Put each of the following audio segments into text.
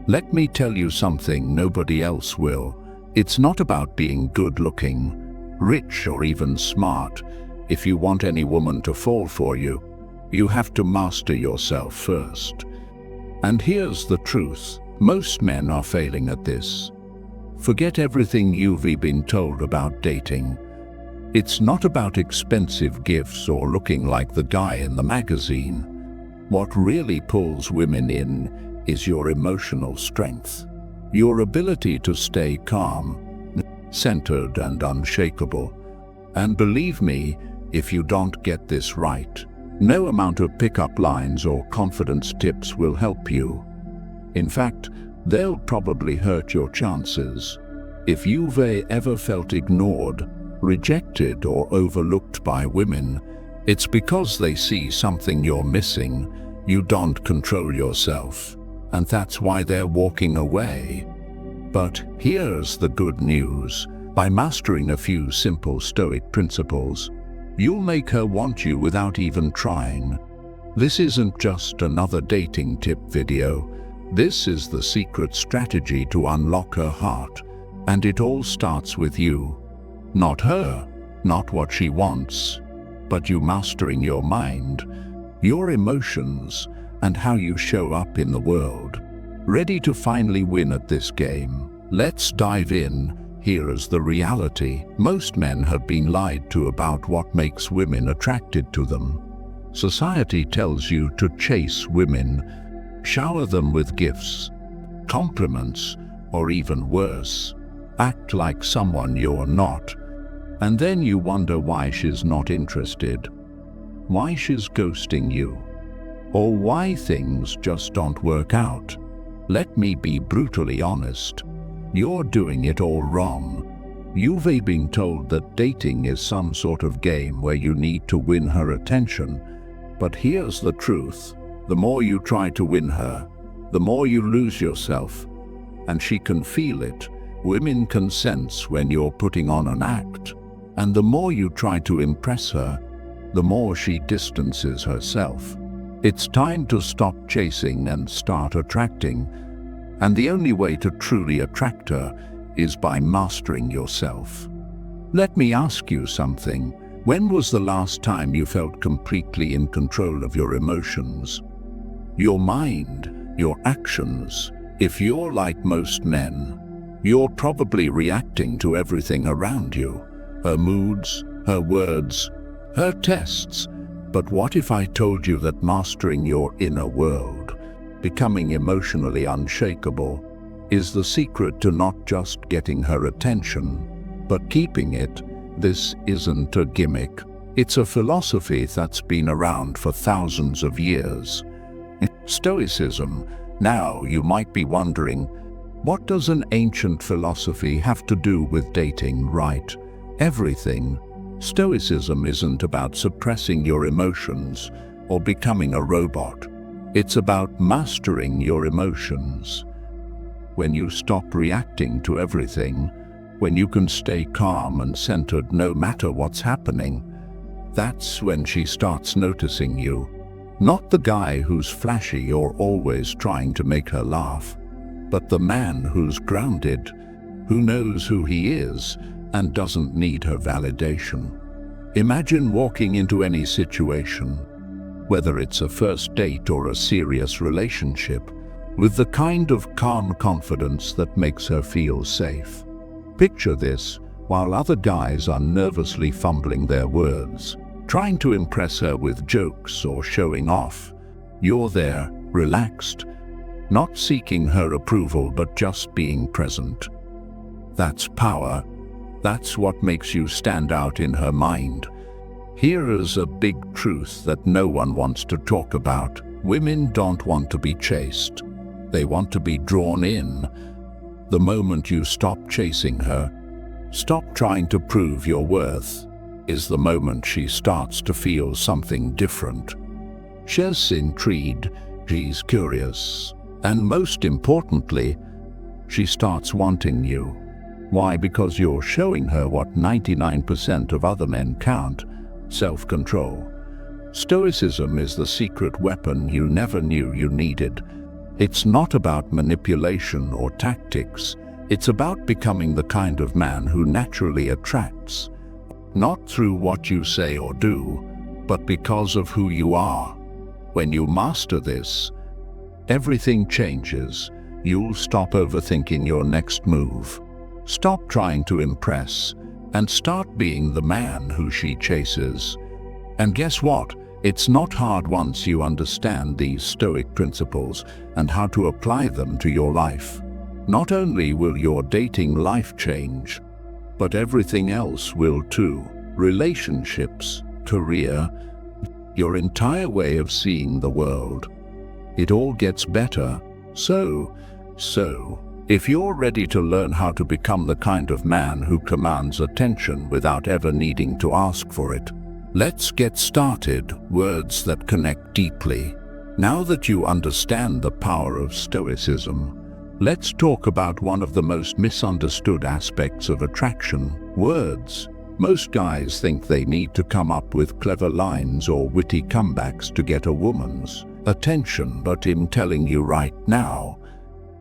Let me tell you something nobody else will. It's not about being good-looking, rich, or even smart. If you want any woman to fall for you, you have to master yourself first. And here's the truth. Most men are failing at this. Forget everything you've been told about dating. It's not about expensive gifts or looking like the guy in the magazine. What really pulls women in is your emotional strength, your ability to stay calm, centered, and unshakable. And believe me, if you don't get this right, no amount of pickup lines or confidence tips will help you. In fact, they'll probably hurt your chances. If you've ever felt ignored, rejected, or overlooked by women, it's because they see something you're missing. You don't control yourself, and that's why they're walking away. But here's the good news. By mastering a few simple Stoic principles, you'll make her want you without even trying. This isn't just another dating tip video. This is the secret strategy to unlock her heart. And it all starts with you. Not her, not what she wants, but you mastering your mind, your emotions, and how you show up in the world. Ready to finally win at this game? Let's dive in. Here is the reality. Most men have been lied to about what makes women attracted to them. Society tells you to chase women, shower them with gifts, compliments, or even worse, act like someone you're not. And then you wonder why she's not interested, why she's ghosting you, or why things just don't work out. Let me be brutally honest. You're doing it all wrong. You've been told that dating is some sort of game where you need to win her attention. But here's the truth. The more you try to win her, the more you lose yourself. And she can feel it. Women can sense when you're putting on an act. And the more you try to impress her, the more she distances herself. It's time to stop chasing and start attracting. And the only way to truly attract her is by mastering yourself. Let me ask you something. When was the last time you felt completely in control of your emotions? Your mind, your actions. If you're like most men, you're probably reacting to everything around you. Her moods, her words, her tests. But what if I told you that mastering your inner world, becoming emotionally unshakable, is the secret to not just getting her attention, but keeping it? This isn't a gimmick. It's a philosophy that's been around for thousands of years. Stoicism. Now you might be wondering, what does an ancient philosophy have to do with dating, right? Everything. Stoicism isn't about suppressing your emotions or becoming a robot. It's about mastering your emotions. When you stop reacting to everything, when you can stay calm and centered no matter what's happening, that's when she starts noticing you. Not the guy who's flashy or always trying to make her laugh, but the man who's grounded, who knows who he is and doesn't need her validation. Imagine walking into any situation, whether it's a first date or a serious relationship, with the kind of calm confidence that makes her feel safe. Picture this, while other guys are nervously fumbling their words, trying to impress her with jokes or showing off. You're there, relaxed, not seeking her approval but just being present. That's power. That's what makes you stand out in her mind. Here is a big truth that no one wants to talk about. Women don't want to be chased. They want to be drawn in. The moment you stop chasing her, stop trying to prove your worth, is the moment she starts to feel something different. She's intrigued, she's curious, and most importantly, she starts wanting you. Why? Because you're showing her what 99% of other men can't: self-control. Stoicism is the secret weapon you never knew you needed. It's not about manipulation or tactics. It's about becoming the kind of man who naturally attracts, not through what you say or do, but because of who you are. When you master this, everything changes. You'll stop overthinking your next move. Stop trying to impress and start being the man who she chases. And guess what? It's not hard once you understand these Stoic principles and how to apply them to your life. Not only will your dating life change, but everything else will too. Relationships, career, your entire way of seeing the world. It all gets better. So, if you're ready to learn how to become the kind of man who commands attention without ever needing to ask for it, let's get started. Words that connect deeply. Now that you understand the power of Stoicism, let's talk about one of the most misunderstood aspects of attraction: words. Most guys think they need to come up with clever lines or witty comebacks to get a woman's attention, but I'm telling you right now,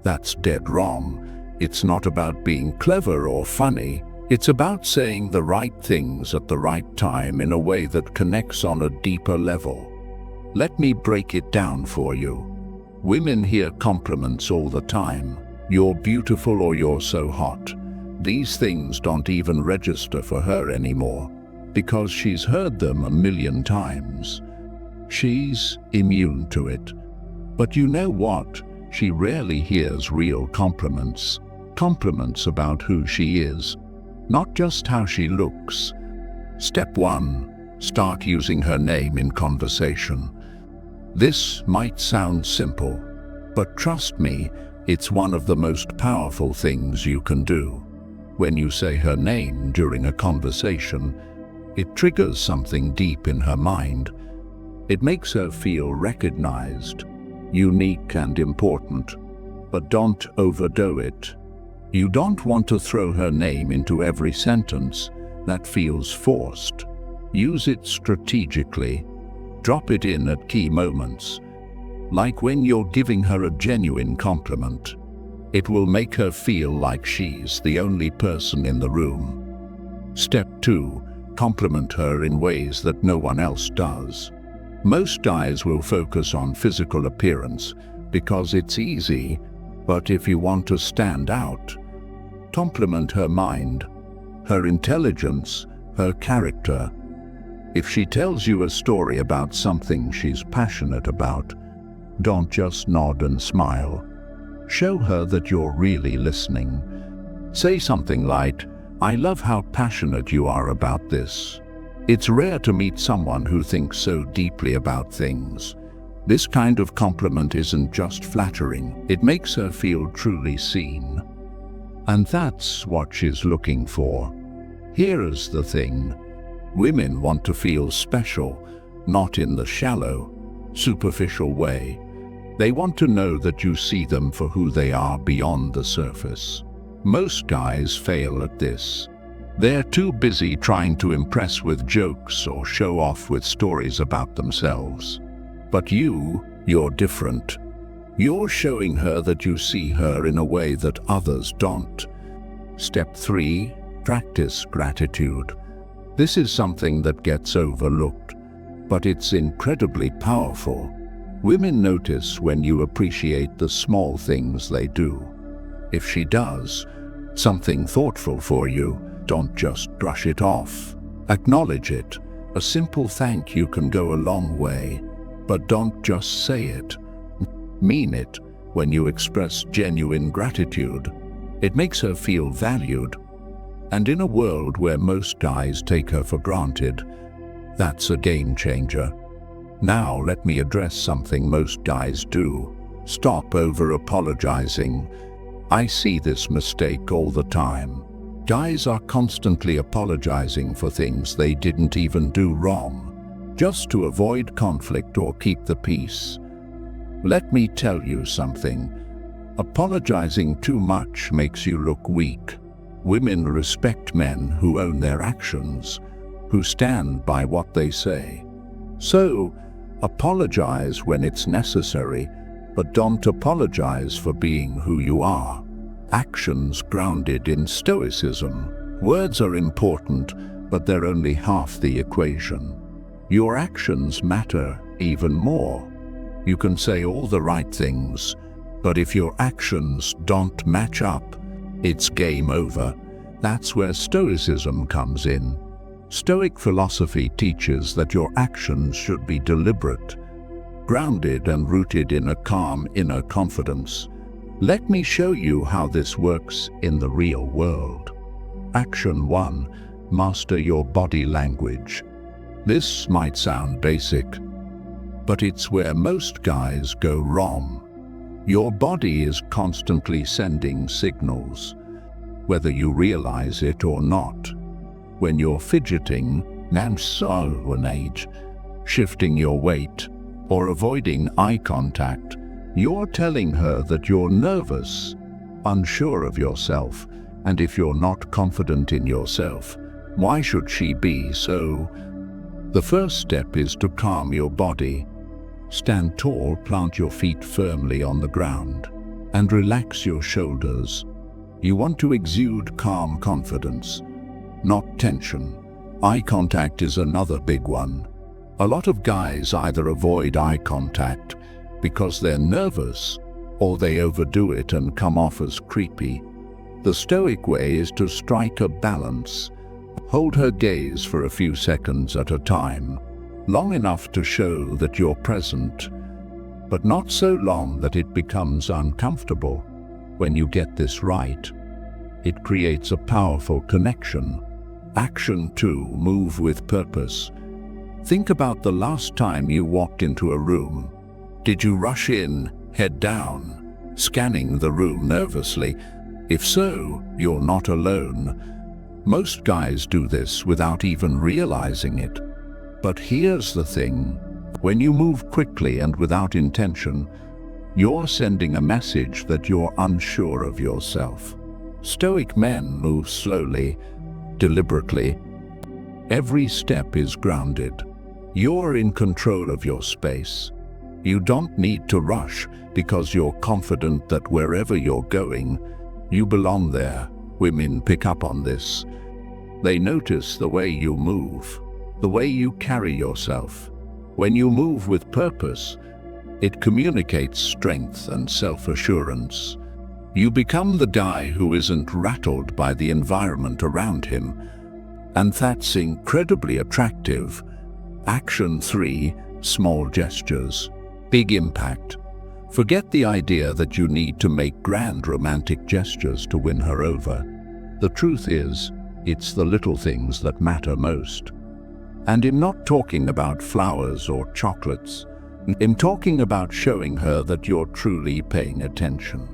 that's dead wrong. It's not about being clever or funny. It's about saying the right things at the right time in a way that connects on a deeper level. Let me break it down for you. Women hear compliments all the time. You're beautiful or you're so hot. These things don't even register for her anymore because she's heard them a million times. She's immune to it. But you know what? She rarely hears real compliments. Compliments about who she is, not just how she looks. Step 1. Start using her name in conversation. This might sound simple, but trust me, it's one of the most powerful things you can do. When you say her name during a conversation, it triggers something deep in her mind. It makes her feel recognized, unique and important. But don't overdo it. You don't want to throw her name into every sentence. That feels forced. Use it strategically. Drop it in at key moments, like when you're giving her a genuine compliment. It will make her feel like she's the only person in the room. Step 2. Compliment her in ways that no one else does. Most guys will focus on physical appearance because it's easy, but if you want to stand out, compliment her mind, her intelligence, her character. If she tells you a story about something she's passionate about, don't just nod and smile. Show her that you're really listening. Say something like, "I love how passionate you are about this." It's rare to meet someone who thinks so deeply about things. This kind of compliment isn't just flattering, it makes her feel truly seen. And that's what she's looking for. Here's the thing. Women want to feel special, not in the shallow, superficial way. They want to know that you see them for who they are beyond the surface. Most guys fail at this. They're too busy trying to impress with jokes or show off with stories about themselves. But you're different. You're showing her that you see her in a way that others don't. Step 3. Practice gratitude. This is something that gets overlooked, but it's incredibly powerful. Women notice when you appreciate the small things they do. If she does something thoughtful for you, don't just brush it off. Acknowledge it. A simple thank you can go a long way. But don't just say it. Mean it. When you express genuine gratitude, it makes her feel valued. And in a world where most guys take her for granted, that's a game changer. Now let me address something most guys do. Stop over-apologizing. I see this mistake all the time. Guys are constantly apologizing for things they didn't even do wrong, just to avoid conflict or keep the peace. Let me tell you something. Apologizing too much makes you look weak. Women respect men who own their actions, who stand by what they say. So, apologize when it's necessary, but don't apologize for being who you are. Actions grounded in Stoicism. Words are important, but they're only half the equation. Your actions matter even more. You can say all the right things, but if your actions don't match up, it's game over. That's where Stoicism comes in. Stoic philosophy teaches that your actions should be deliberate, grounded and rooted in a calm inner confidence. Let me show you how this works in the real world. Action 1. Master your body language. This might sound basic, but it's where most guys go wrong. Your body is constantly sending signals, whether you realize it or not. When you're fidgeting, shifting your weight, or avoiding eye contact, you're telling her that you're nervous, unsure of yourself, and if you're not confident in yourself, why should she be so? The first step is to calm your body. Stand tall, plant your feet firmly on the ground, and relax your shoulders. You want to exude calm confidence, not tension. Eye contact is another big one. A lot of guys either avoid eye contact because they're nervous, or they overdo it and come off as creepy. The Stoic way is to strike a balance. Hold her gaze for a few seconds at a time, long enough to show that you're present, but not so long that it becomes uncomfortable. When you get this right, it creates a powerful connection. Action 2. Move with purpose. Think about the last time you walked into a room. Did you rush in, head down, scanning the room nervously? If so, you're not alone. Most guys do this without even realizing it. But here's the thing. When you move quickly and without intention, you're sending a message that you're unsure of yourself. Stoic men move slowly, deliberately. Every step is grounded. You're in control of your space. You don't need to rush because you're confident that wherever you're going, you belong there. Women pick up on this. They notice the way you move, the way you carry yourself. When you move with purpose, it communicates strength and self-assurance. You become the guy who isn't rattled by the environment around him, and that's incredibly attractive. Action 3. Small gestures. Big impact. Forget the idea that you need to make grand romantic gestures to win her over. The truth is, it's the little things that matter most. And I'm not talking about flowers or chocolates. I'm talking about showing her that you're truly paying attention.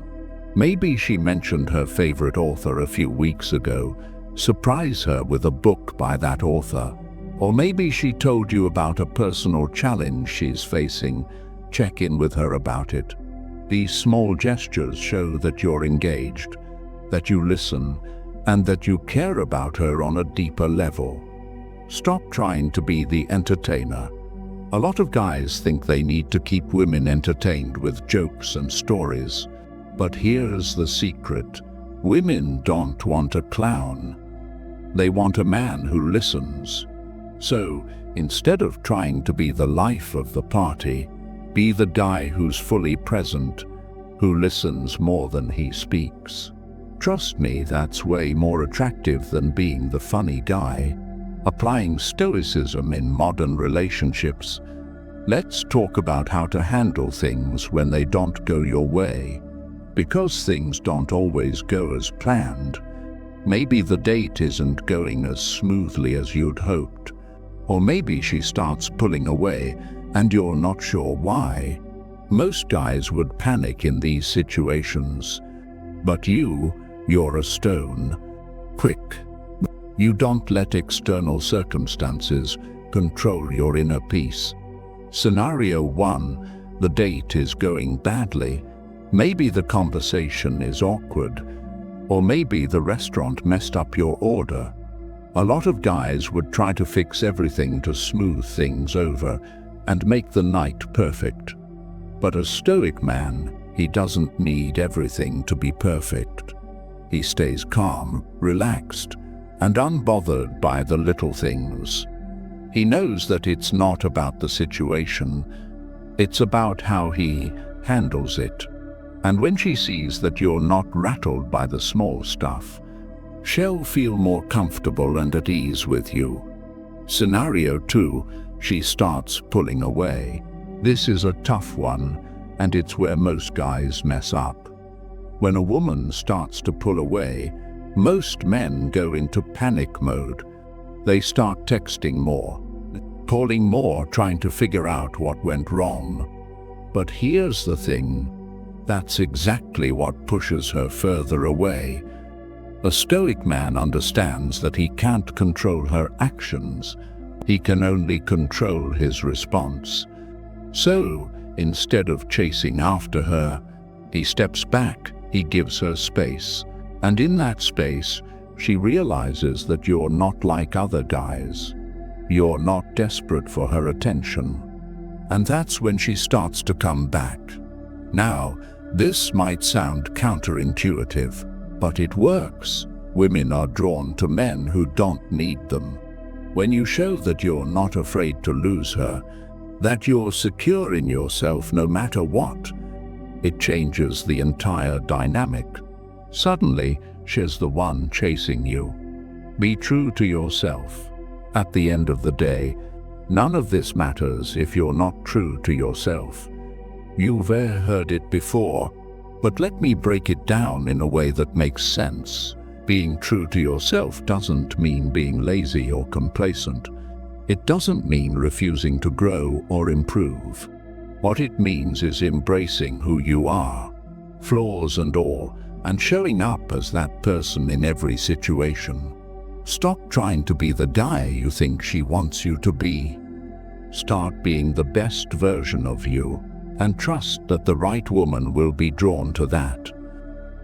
Maybe she mentioned her favorite author a few weeks ago. Surprise her with a book by that author. Or maybe she told you about a personal challenge she's facing. Check in with her about it. These small gestures show that you're engaged, that you listen, and that you care about her on a deeper level. Stop trying to be the entertainer. A lot of guys think they need to keep women entertained with jokes and stories. But here's the secret. Women don't want a clown. They want a man who listens. So, instead of trying to be the life of the party, be the guy who's fully present, who listens more than he speaks. Trust me, that's way more attractive than being the funny guy. Applying Stoicism in modern relationships, let's talk about how to handle things when they don't go your way. Because things don't always go as planned. Maybe the date isn't going as smoothly as you'd hoped. Or maybe she starts pulling away and you're not sure why. Most guys would panic in these situations. But you're a stone. Quick. You don't let external circumstances control your inner peace. Scenario 1. The date is going badly. Maybe the conversation is awkward. Or maybe the restaurant messed up your order. A lot of guys would try to fix everything to smooth things over and make the night perfect. But a Stoic man, he doesn't need everything to be perfect. He stays calm, relaxed, and unbothered by the little things. He knows that it's not about the situation, it's about how he handles it. And when she sees that you're not rattled by the small stuff, she'll feel more comfortable and at ease with you. Scenario 2, she starts pulling away. This is a tough one, and it's where most guys mess up. When a woman starts to pull away, most men go into panic mode. They start texting more, calling more, trying to figure out what went wrong. But here's the thing, that's exactly what pushes her further away. A Stoic man understands that he can't control her actions, he can only control his response. So, instead of chasing after her, he steps back, he gives her space. And in that space, she realizes that you're not like other guys. You're not desperate for her attention. And that's when she starts to come back. Now, this might sound counterintuitive, but it works. Women are drawn to men who don't need them. When you show that you're not afraid to lose her, that you're secure in yourself no matter what, it changes the entire dynamic. Suddenly, she's the one chasing you. Be true to yourself. At the end of the day, none of this matters if you're not true to yourself. You've heard it before, but let me break it down in a way that makes sense. Being true to yourself doesn't mean being lazy or complacent. It doesn't mean refusing to grow or improve. What it means is embracing who you are, flaws and all, and showing up as that person in every situation. Stop trying to be the guy you think she wants you to be. Start being the best version of you, and trust that the right woman will be drawn to that.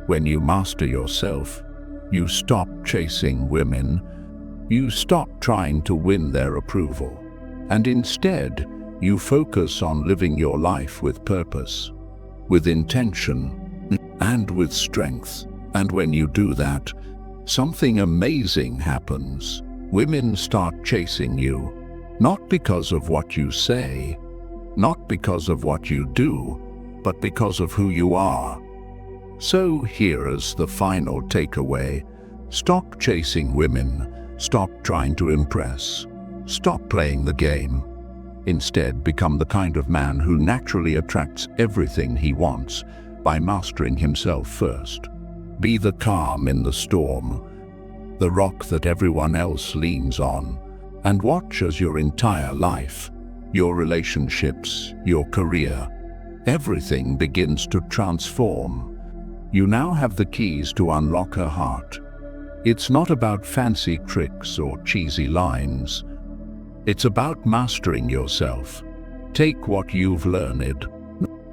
When you master yourself, you stop chasing women, you stop trying to win their approval, and instead, you focus on living your life with purpose, with intention, and with strength. And when you do that, something amazing happens. Women start chasing you, not because of what you say, not because of what you do, but because of who you are. So here is the final takeaway. Stop chasing women, stop trying to impress, stop playing the game. Instead, become the kind of man who naturally attracts everything he wants by mastering himself first. Be the calm in the storm, the rock that everyone else leans on, and watch as your entire life, your relationships, your career, everything begins to transform. You now have the keys to unlock her heart. It's not about fancy tricks or cheesy lines. It's about mastering yourself. Take what you've learned,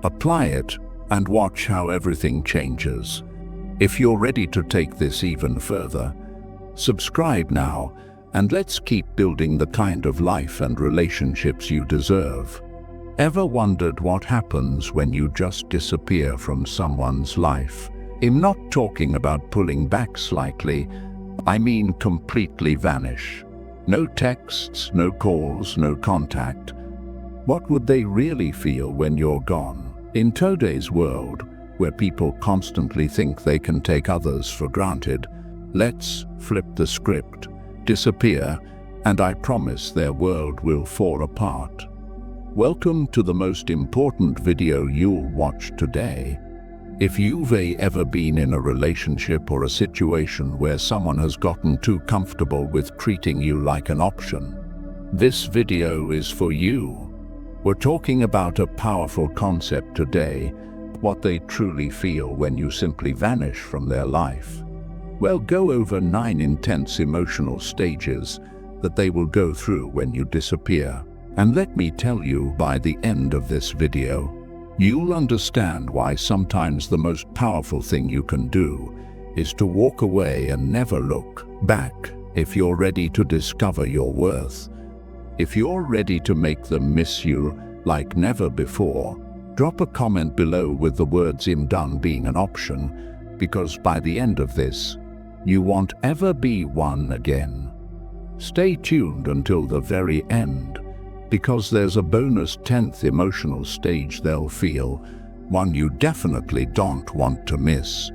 apply it, and watch how everything changes. If you're ready to take this even further, subscribe now, and let's keep building the kind of life and relationships you deserve. Ever wondered what happens when you just disappear from someone's life? I'm not talking about pulling back slightly, I mean completely vanish. No texts, no calls, no contact. What would they really feel when you're gone? In today's world, where people constantly think they can take others for granted, let's flip the script, disappear, and I promise their world will fall apart. Welcome to the most important video you'll watch today. If you've ever been in a relationship or a situation where someone has gotten too comfortable with treating you like an option, this video is for you. We're talking about a powerful concept today, what they truly feel when you simply vanish from their life. We'll go over 9 intense emotional stages that they will go through when you disappear. And let me tell you, by the end of this video, you'll understand why sometimes the most powerful thing you can do is to walk away and never look back. If you're ready to discover your worth, if you're ready to make them miss you like never before, Drop a comment below with the words "I'm done" being an option, because by the end of this, you won't ever be one again. Stay tuned until the very end, because there's a bonus 10th emotional stage they'll feel, one you definitely don't want to miss.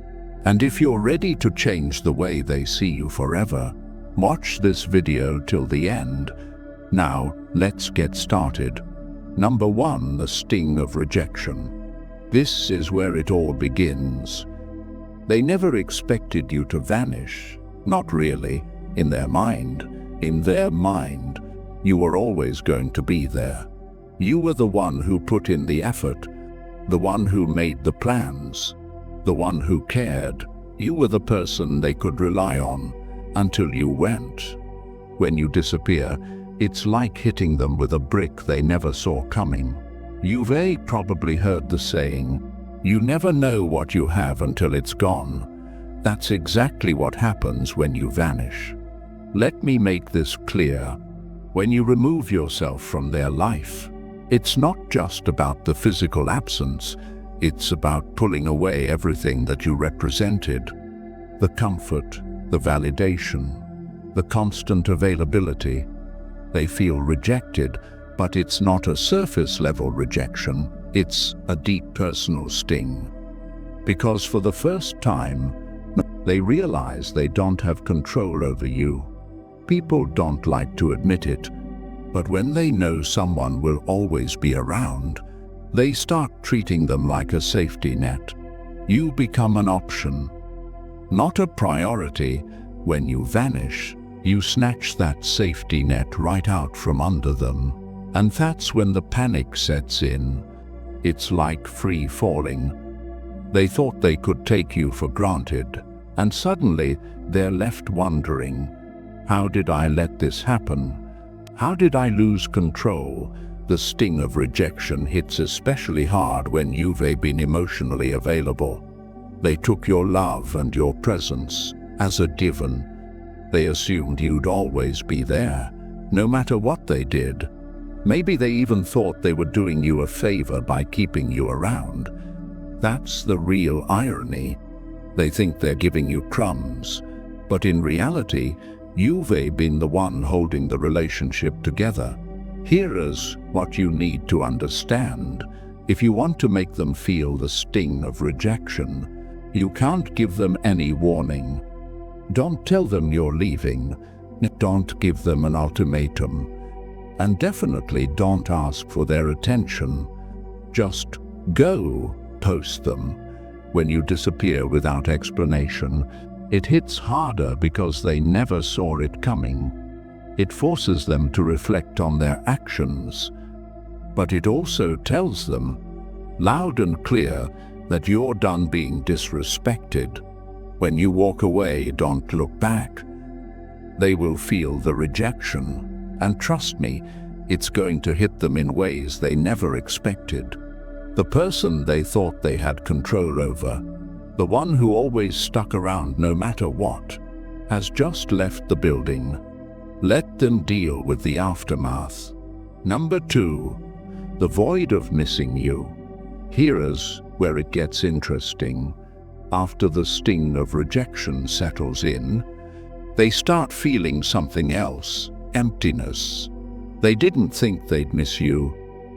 And if you're ready to change the way they see you forever, watch this video till the end. Now, let's get started. Number 1, the sting of rejection. This is where it all begins. They never expected you to vanish. Not really. In their mind, you were always going to be there. You were the one who put in the effort, the one who made the plans, the one who cared. You were the person they could rely on until you went. When you disappear, it's like hitting them with a brick they never saw coming. You've probably heard the saying, "You never know what you have until it's gone." That's exactly what happens when you vanish. Let me make this clear. When you remove yourself from their life, it's not just about the physical absence, it's about pulling away everything that you represented. The comfort, the validation, the constant availability. They feel rejected, but it's not a surface-level rejection, it's a deep personal sting. Because for the first time, they realize they don't have control over you. People don't like to admit it, but when they know someone will always be around, they start treating them like a safety net. You become an option, not a priority. When you vanish, you snatch that safety net right out from under them. And that's when the panic sets in. It's like free falling. They thought they could take you for granted, and suddenly they're left wondering, how did I let this happen? How did I lose control? The sting of rejection hits especially hard when you've been emotionally available. They took your love and your presence as a given. They assumed you'd always be there, no matter what they did. Maybe they even thought they were doing you a favor by keeping you around. That's the real irony. They think they're giving you crumbs, but in reality, you've been the one holding the relationship together. Here's what you need to understand. If you want to make them feel the sting of rejection, you can't give them any warning. Don't tell them you're leaving. Don't give them an ultimatum. And definitely don't ask for their attention. Just go, post them. When you disappear without explanation, it hits harder because they never saw it coming. It forces them to reflect on their actions. But it also tells them, loud and clear, that you're done being disrespected. When you walk away, don't look back. They will feel the rejection. And trust me, it's going to hit them in ways they never expected. The person they thought they had control over, the one who always stuck around no matter what, has just left the building. Let them deal with the aftermath. Number 2, the void of missing you. Here's where it gets interesting. After the sting of rejection settles in, they start feeling something else. Emptiness. They didn't think they'd miss you,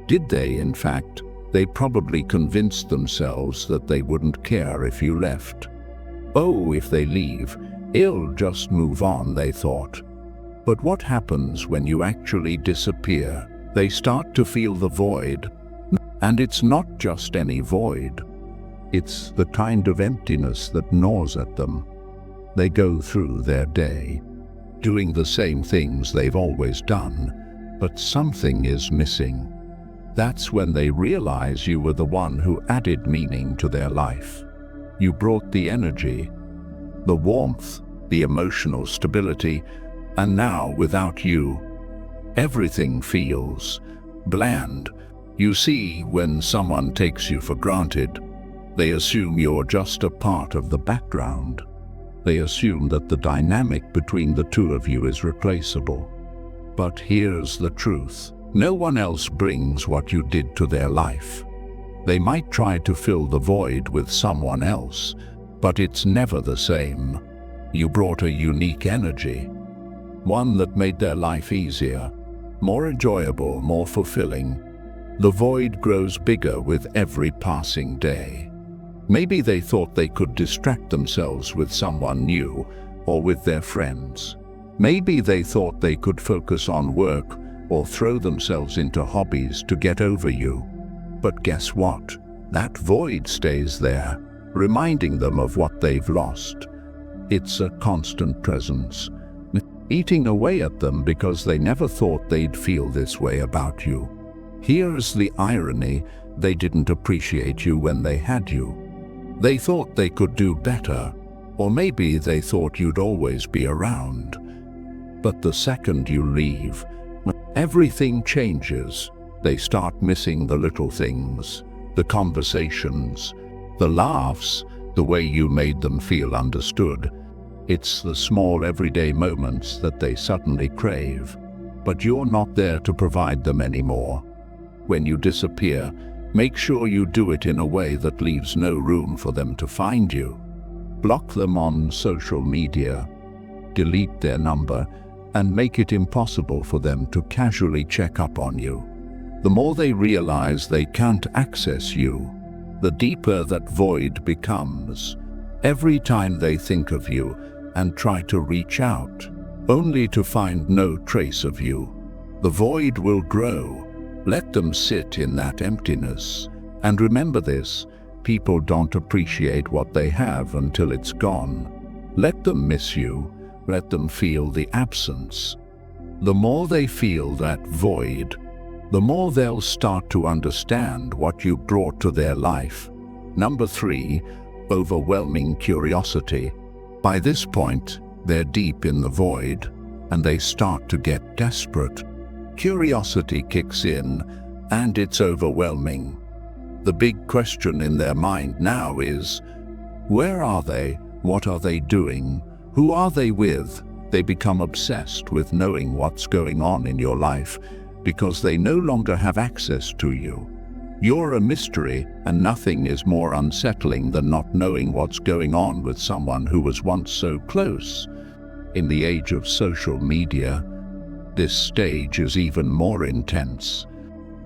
did they? In fact, they probably convinced themselves that they wouldn't care if you left. Oh, if they leave, it'll just move on, they thought. But what happens when you actually disappear? They start to feel the void. And it's not just any void. It's the kind of emptiness that gnaws at them. They go through their day, doing the same things they've always done, but something is missing. That's when they realize you were the one who added meaning to their life. You brought the energy, the warmth, the emotional stability, and now without you, everything feels bland. You see, when someone takes you for granted, they assume you're just a part of the background. They assume that the dynamic between the two of you is replaceable. But here's the truth. No one else brings what you did to their life. They might try to fill the void with someone else, but it's never the same. You brought a unique energy, one that made their life easier, more enjoyable, more fulfilling. The void grows bigger with every passing day. Maybe they thought they could distract themselves with someone new or with their friends. Maybe they thought they could focus on work or throw themselves into hobbies to get over you. But guess what? That void stays there, reminding them of what they've lost. It's a constant presence, eating away at them because they never thought they'd feel this way about you. Here's the irony: they didn't appreciate you when they had you. They thought they could do better, or maybe they thought you'd always be around. But the second you leave, everything changes. They start missing the little things, the conversations, the laughs, the way you made them feel understood. It's the small everyday moments that they suddenly crave, but you're not there to provide them anymore. When you disappear, make sure you do it in a way that leaves no room for them to find you. Block them on social media, delete their number, and make it impossible for them to casually check up on you. The more they realize they can't access you, the deeper that void becomes. Every time they think of you and try to reach out, only to find no trace of you, the void will grow. Let them sit in that emptiness. And remember this: people don't appreciate what they have until it's gone. Let them miss you. Let them feel the absence. The more they feel that void, the more they'll start to understand what you brought to their life. Number 3, overwhelming curiosity. By this point, they're deep in the void, and they start to get desperate. Curiosity kicks in, and it's overwhelming. The big question in their mind now is, where are they? What are they doing? Who are they with? They become obsessed with knowing what's going on in your life because they no longer have access to you. You're a mystery, and nothing is more unsettling than not knowing what's going on with someone who was once so close. In the age of social media, this stage is even more intense.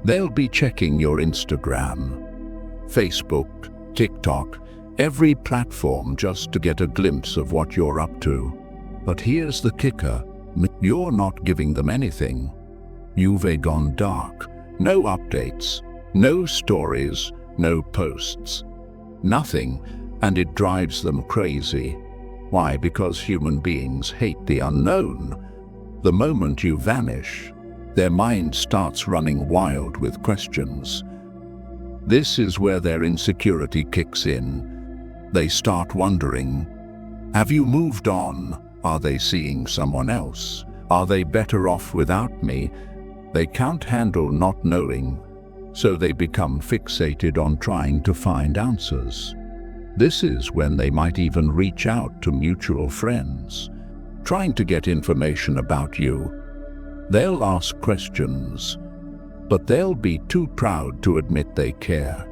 They'll be checking your Instagram, Facebook, TikTok, every platform just to get a glimpse of what you're up to. But here's the kicker: you're not giving them anything. You've gone dark. No updates, no stories, no posts. Nothing, and it drives them crazy. Why? Because human beings hate the unknown. The moment you vanish, their mind starts running wild with questions. This is where their insecurity kicks in. They start wondering, have you moved on? Are they seeing someone else? Are they better off without me? They can't handle not knowing, so they become fixated on trying to find answers. This is when they might even reach out to mutual friends, trying to get information about you. They'll ask questions, but they'll be too proud to admit they care.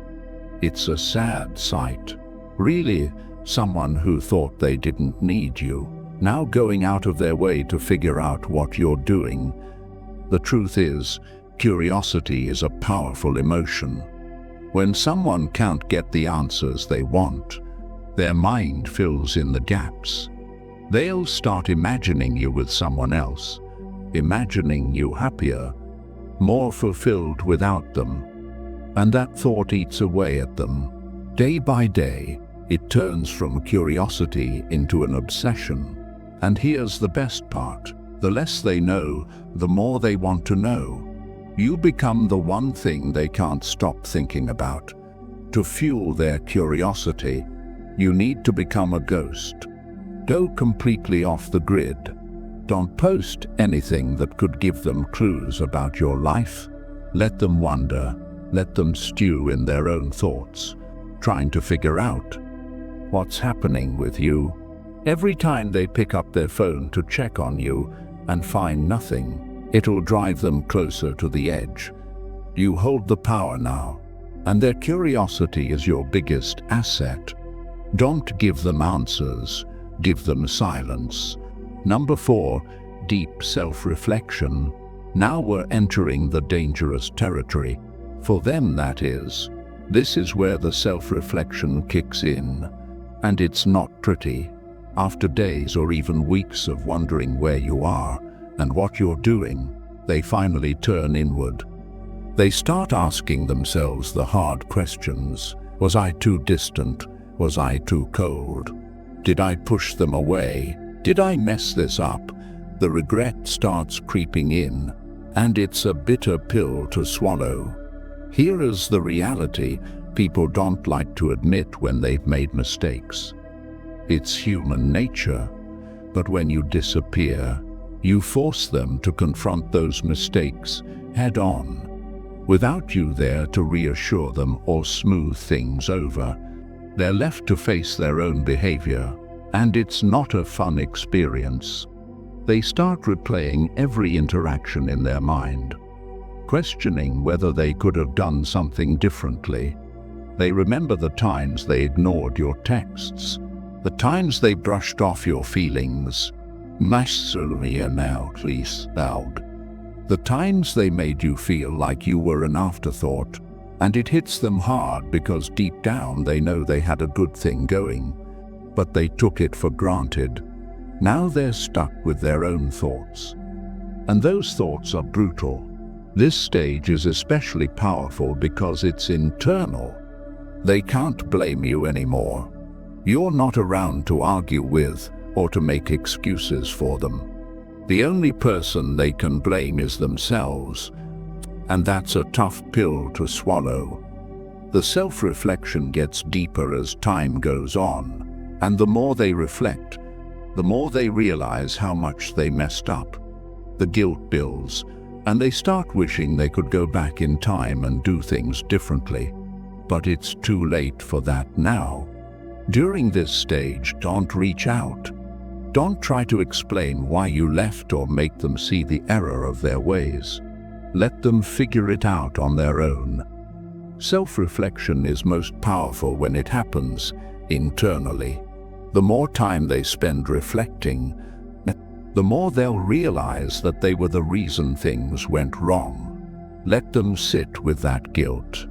It's a sad sight. Really, someone who thought they didn't need you, now going out of their way to figure out what you're doing. The truth is, curiosity is a powerful emotion. When someone can't get the answers they want, their mind fills in the gaps. They'll start imagining you with someone else, imagining you happier, more fulfilled without them. And that thought eats away at them. Day by day, it turns from curiosity into an obsession. And here's the best part: the less they know, the more they want to know. You become the one thing they can't stop thinking about. To fuel their curiosity, you need to become a ghost. Go completely off the grid. Don't post anything that could give them clues about your life. Let them wonder. Let them stew in their own thoughts, trying to figure out what's happening with you. Every time they pick up their phone to check on you and find nothing, it'll drive them closer to the edge. You hold the power now. and their curiosity is your biggest asset. Don't give them answers, give them silence. Number 4, deep self-reflection. Now we're entering the dangerous territory. For them, that is. This is where the self-reflection kicks in. And it's not pretty. After days or even weeks of wondering where you are and what you're doing, they finally turn inward. They start asking themselves the hard questions. Was I too distant? Was I too cold? Did I push them away? Did I mess this up? The regret starts creeping in, and it's a bitter pill to swallow. Here is the reality people don't like to admit when they've made mistakes. It's human nature, but when you disappear, you force them to confront those mistakes head-on. Without you there to reassure them or smooth things over, they're left to face their own behavior, and it's not a fun experience. They start replaying every interaction in their mind, questioning whether they could have done something differently. They remember the times they ignored your texts, the times they brushed off your feelings, the times they made you feel like you were an afterthought, and it hits them hard because deep down they know they had a good thing going, but they took it for granted. Now they're stuck with their own thoughts, and those thoughts are brutal. This stage is especially powerful because it's internal. They can't blame you anymore. You're not around to argue with or to make excuses for them. The only person they can blame is themselves, and that's a tough pill to swallow. The self-reflection gets deeper as time goes on, and the more they reflect, the more they realize how much they messed up. The guilt builds, and they start wishing they could go back in time and do things differently. But it's too late for that now. During this stage, don't reach out. Don't try to explain why you left or make them see the error of their ways. Let them figure it out on their own. Self-reflection is most powerful when it happens internally. The more time they spend reflecting, the more they'll realize that they were the reason things went wrong. Let them sit with that guilt.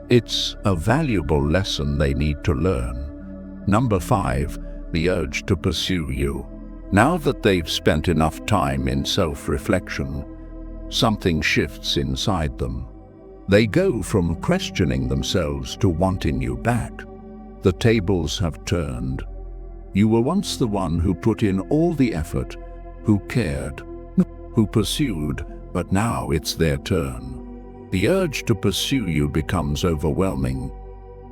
It's a valuable lesson they need to learn. Number 5, the urge to pursue you. Now that they've spent enough time in self-reflection, something shifts inside them. They go from questioning themselves to wanting you back. The tables have turned. You were once the one who put in all the effort, who cared, who pursued, but now it's their turn. The urge to pursue you becomes overwhelming.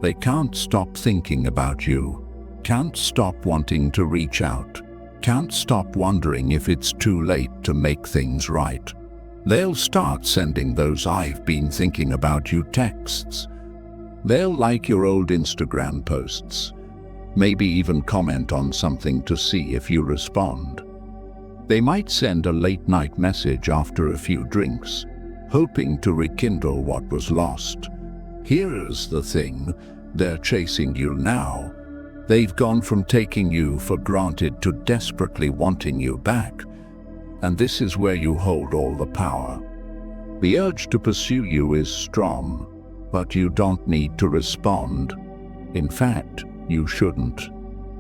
They can't stop thinking about you, can't stop wanting to reach out, can't stop wondering if it's too late to make things right. They'll start sending those "I've been thinking about you" texts. They'll like your old Instagram posts, maybe even comment on something to see if you respond. They might send a late-night message after a few drinks, hoping to rekindle what was lost. Here's the thing, they're chasing you now. They've gone from taking you for granted to desperately wanting you back. And this is where you hold all the power. The urge to pursue you is strong, but you don't need to respond. In fact, you shouldn't.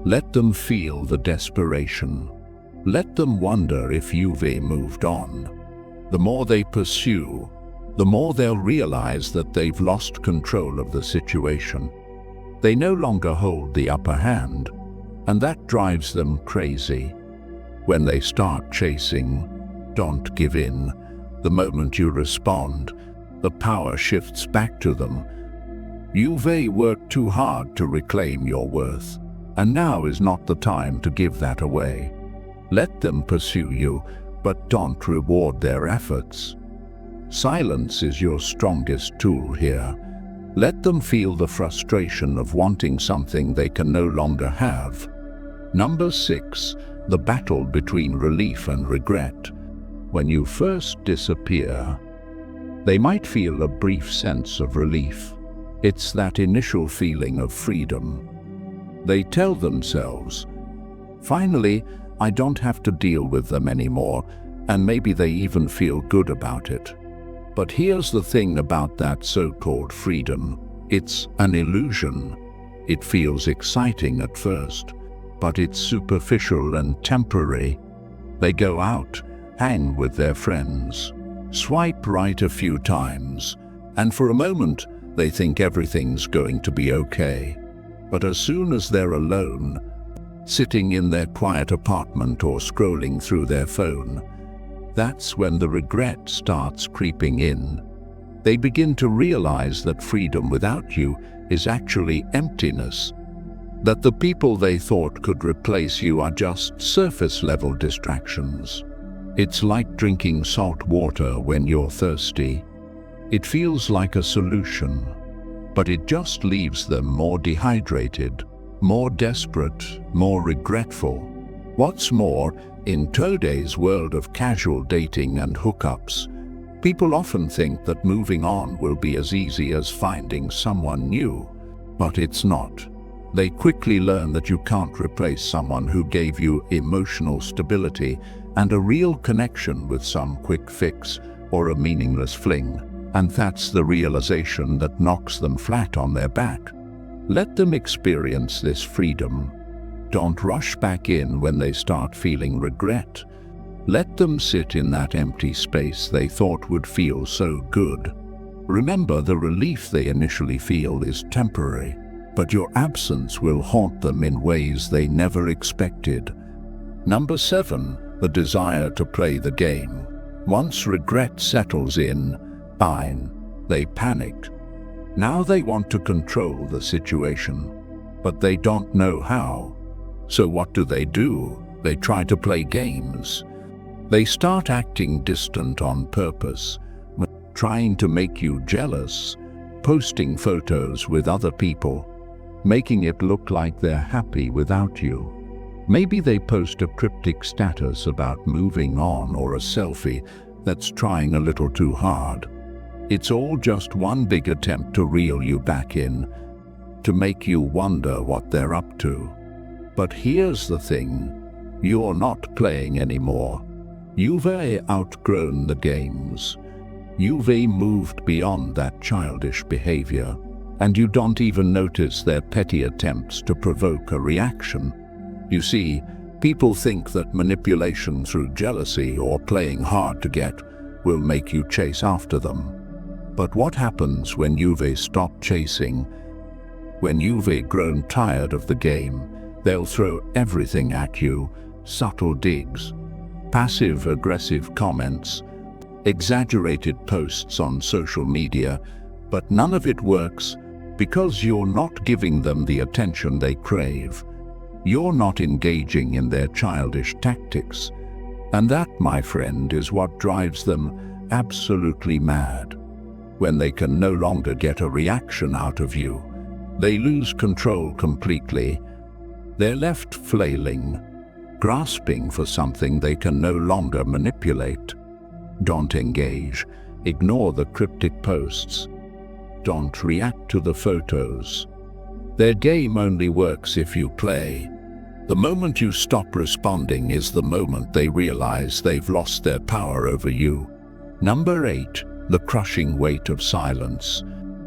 Let them feel the desperation. Let them wonder if you've moved on. The more they pursue, the more they'll realize that they've lost control of the situation. They no longer hold the upper hand, and that drives them crazy. When they start chasing, don't give in. The moment you respond, the power shifts back to them. You've worked too hard to reclaim your worth, and now is not the time to give that away. Let them pursue you, but don't reward their efforts. Silence is your strongest tool here. Let them feel the frustration of wanting something they can no longer have. Number 6, the battle between relief and regret. When you first disappear, they might feel a brief sense of relief. It's that initial feeling of freedom. They tell themselves, finally, I don't have to deal with them anymore, and maybe they even feel good about it. But here's the thing about that so-called freedom. It's an illusion. It feels exciting at first, but it's superficial and temporary. They go out, hang with their friends, swipe right a few times, and for a moment they think everything's going to be okay. But as soon as they're alone, sitting in their quiet apartment or scrolling through their phone, that's when the regret starts creeping in. They begin to realize that freedom without you is actually emptiness, that the people they thought could replace you are just surface-level distractions. It's like drinking salt water when you're thirsty. It feels like a solution, but it just leaves them more dehydrated, more desperate, more regretful. What's more, in today's world of casual dating and hookups, people often think that moving on will be as easy as finding someone new, but it's not. They quickly learn that you can't replace someone who gave you emotional stability and a real connection with some quick fix or a meaningless fling, and that's the realization that knocks them flat on their back. Let them experience this freedom. Don't rush back in when they start feeling regret. Let them sit in that empty space they thought would feel so good. Remember, the relief they initially feel is temporary, but your absence will haunt them in ways they never expected. Number 7, the desire to play the game. Once regret settles in, they panic. Now they want to control the situation, but they don't know how. So what do? They try to play games. They start acting distant on purpose, trying to make you jealous, posting photos with other people, making it look like they're happy without you. Maybe they post a cryptic status about moving on or a selfie that's trying a little too hard. It's all just one big attempt to reel you back in, to make you wonder what they're up to. But here's the thing, you're not playing anymore. You've outgrown the games. You've moved beyond that childish behavior, and you don't even notice their petty attempts to provoke a reaction. You see, people think that manipulation through jealousy or playing hard to get will make you chase after them. But what happens when you've stopped chasing? When you've grown tired of the game, they'll throw everything at you: subtle digs, passive-aggressive comments, exaggerated posts on social media, but none of it works because you're not giving them the attention they crave. You're not engaging in their childish tactics. And that, my friend, is what drives them absolutely mad. When they can no longer get a reaction out of you, they lose control completely. They're left flailing, grasping for something they can no longer manipulate. Don't engage. Ignore the cryptic posts. Don't react to the photos. Their game only works if you play. The moment you stop responding is the moment they realize they've lost their power over you. Number 8, the crushing weight of silence.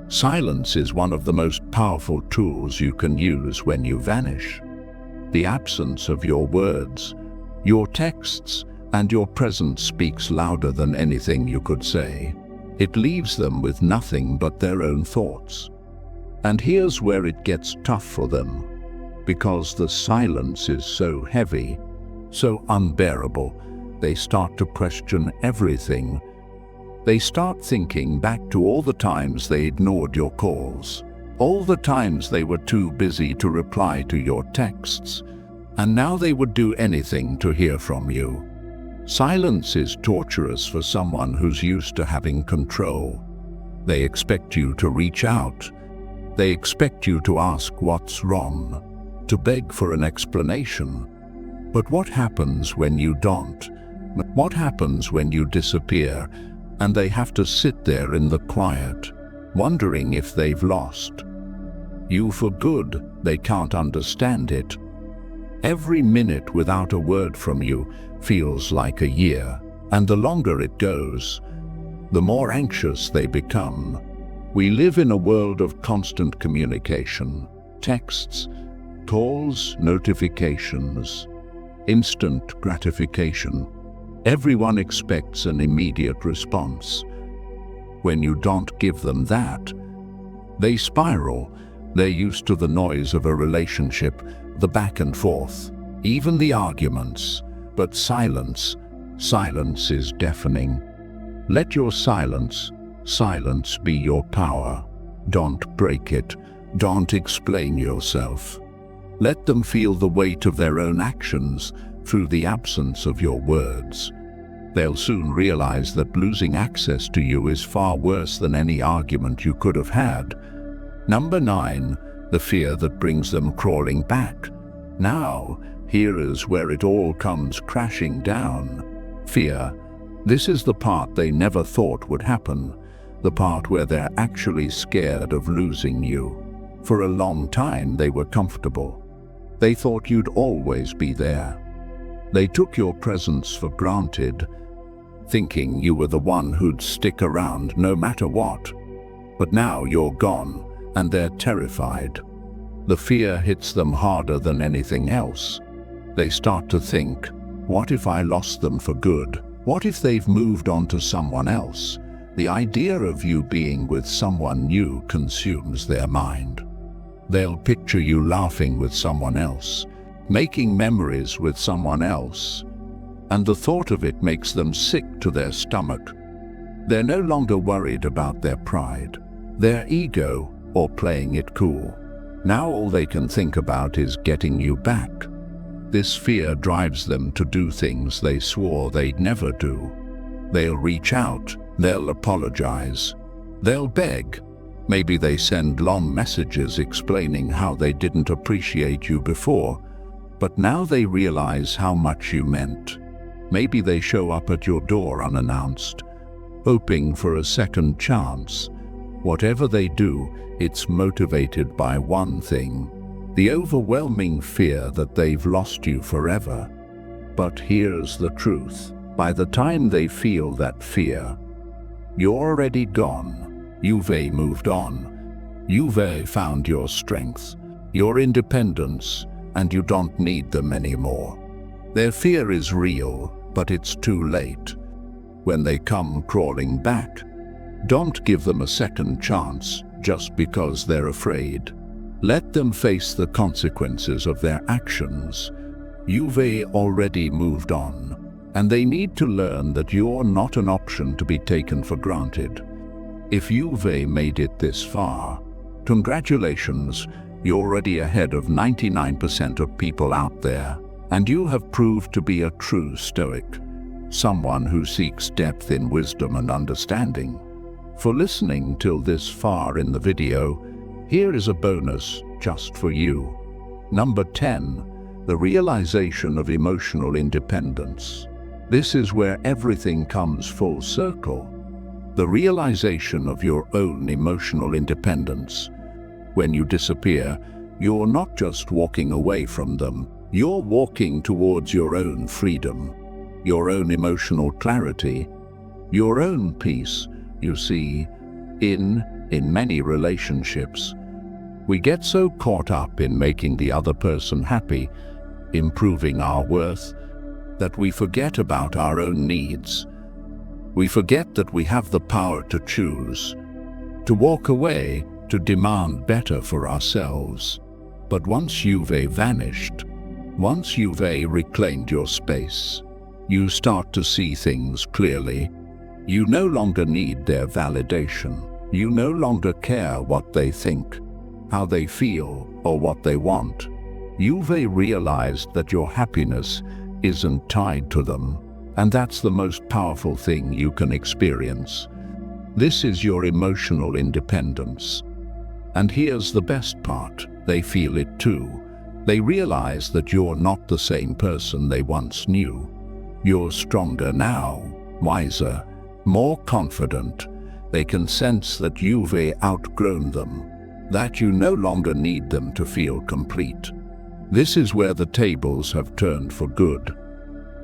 Silence is one of the most powerful tools you can use when you vanish. The absence of your words, your texts, and your presence speaks louder than anything you could say. It leaves them with nothing but their own thoughts. And here's where it gets tough for them. Because the silence is so heavy, so unbearable, they start to question everything. They start thinking back to all the times they ignored your calls, all the times they were too busy to reply to your texts, and now they would do anything to hear from you. Silence is torturous for someone who's used to having control. They expect you to reach out. They expect you to ask what's wrong, to beg for an explanation. But what happens when you don't? What happens when you disappear and they have to sit there in the quiet, wondering if they've lost you for good. They can't understand it. Every minute without a word from you feels like a year, and the longer it goes, the more anxious they become. We live in a world of constant communication, texts, calls, notifications, instant gratification. Everyone expects an immediate response. When you don't give them that, they spiral. They're used to the noise of a relationship, the back and forth, even the arguments. But silence is deafening. Let your silence be your power. Don't break it. Don't explain yourself. Let them feel the weight of their own actions through the absence of your words. They'll soon realize that losing access to you is far worse than any argument you could have had. Number 9, the fear that brings them crawling back. Now, here is where it all comes crashing down. Fear. This is the part they never thought would happen, the part where they're actually scared of losing you. For a long time they were comfortable. They thought you'd always be there. They took your presence for granted, thinking you were the one who'd stick around no matter what. But now you're gone, and they're terrified. The fear hits them harder than anything else. They start to think, what if I lost them for good? What if they've moved on to someone else? The idea of you being with someone new consumes their mind. They'll picture you laughing with someone else, making memories with someone else, and the thought of it makes them sick to their stomach. They're no longer worried about their pride, their ego, or playing it cool. Now all they can think about is getting you back. This fear drives them to do things they swore they'd never do. They'll reach out, they'll apologize, they'll beg. Maybe they send long messages explaining how they didn't appreciate you before, but now they realize how much you meant. Maybe they show up at your door unannounced, hoping for a second chance. Whatever they do, it's motivated by one thing: the overwhelming fear that they've lost you forever. But here's the truth. By the time they feel that fear, you're already gone. You've moved on. You've found your strength, your independence, and you don't need them anymore. Their fear is real, but it's too late. When they come crawling back, don't give them a second chance just because they're afraid. Let them face the consequences of their actions. You've already moved on, and they need to learn that you're not an option to be taken for granted. If you've made it this far, congratulations, you're already ahead of 99% of people out there, and you have proved to be a true Stoic, someone who seeks depth in wisdom and understanding. For listening till this far in the video, here is a bonus just for you. Number 10, the realization of emotional independence. This is where everything comes full circle. The realization of your own emotional independence. When you disappear, you're not just walking away from them, you're walking towards your own freedom, your own emotional clarity, your own peace. You see, in many relationships, we get so caught up in making the other person happy, improving our worth, that we forget about our own needs. We forget that we have the power to choose, to walk away, to demand better for ourselves. But once you've vanished, once you've reclaimed your space, you start to see things clearly. You no longer need their validation. You no longer care what they think, how they feel, or what they want. You've realized that your happiness isn't tied to them, and that's the most powerful thing you can experience. This is your emotional independence. And here's the best part, they feel it too. They realize that you're not the same person they once knew. You're stronger now, wiser, more confident, They can sense that you've outgrown them, that you no longer need them to feel complete. This is where the tables have turned for good.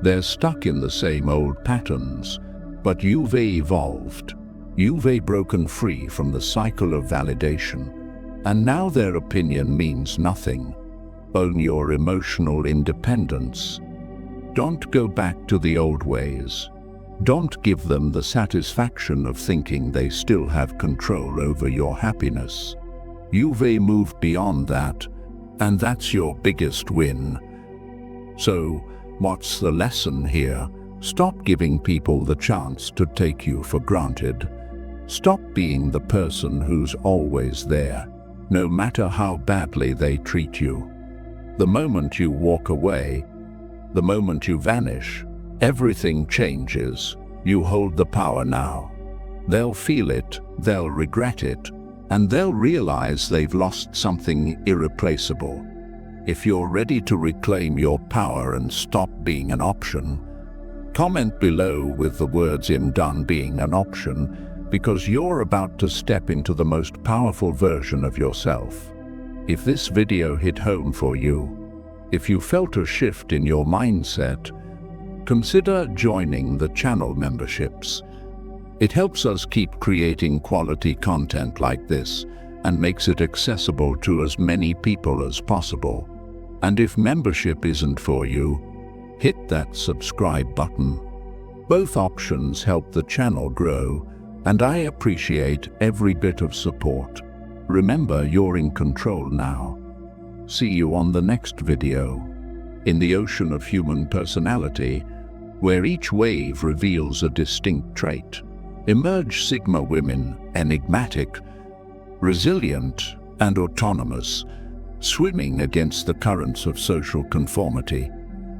They're stuck in the same old patterns, but you've evolved. You've broken free from the cycle of validation, and now their opinion means nothing. Own your emotional independence. Don't go back to the old ways. Don't give them the satisfaction of thinking they still have control over your happiness. You've moved beyond that, and that's your biggest win. So, what's the lesson here? Stop giving people the chance to take you for granted. Stop being the person who's always there, no matter how badly they treat you. The moment you walk away, the moment you vanish, everything changes. You hold the power now. They'll feel it, they'll regret it, and they'll realize they've lost something irreplaceable. If you're ready to reclaim your power and stop being an option, comment below with the words "I'm done being an option," because you're about to step into the most powerful version of yourself. If this video hit home for you, if you felt a shift in your mindset, consider joining the channel memberships. It helps us keep creating quality content like this and makes it accessible to as many people as possible. And if membership isn't for you, hit that subscribe button. Both options help the channel grow, and I appreciate every bit of support. Remember, you're in control now. See you on the next video. In the ocean of human personality, where each wave reveals a distinct trait, emerge Sigma women, enigmatic, resilient, and autonomous, swimming against the currents of social conformity.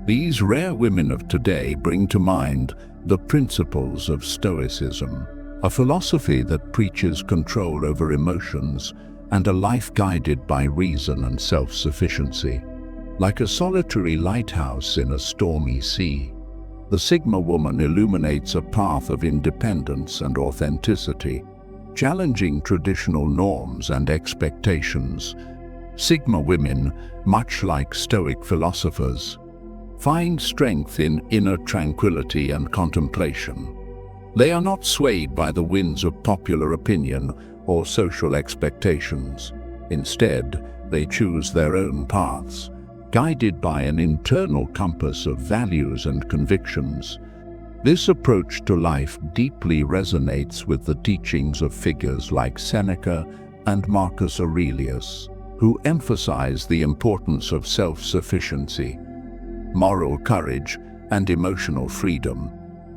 These rare women of today bring to mind the principles of Stoicism, a philosophy that preaches control over emotions and a life guided by reason and self-sufficiency. Like a solitary lighthouse in a stormy sea, the Sigma woman illuminates a path of independence and authenticity, challenging traditional norms and expectations. Sigma women, much like Stoic philosophers, find strength in inner tranquility and contemplation. They are not swayed by the winds of popular opinion or social expectations. Instead, they choose their own paths, guided by an internal compass of values and convictions. This approach to life deeply resonates with the teachings of figures like Seneca and Marcus Aurelius, who emphasize the importance of self-sufficiency, moral courage, and emotional freedom.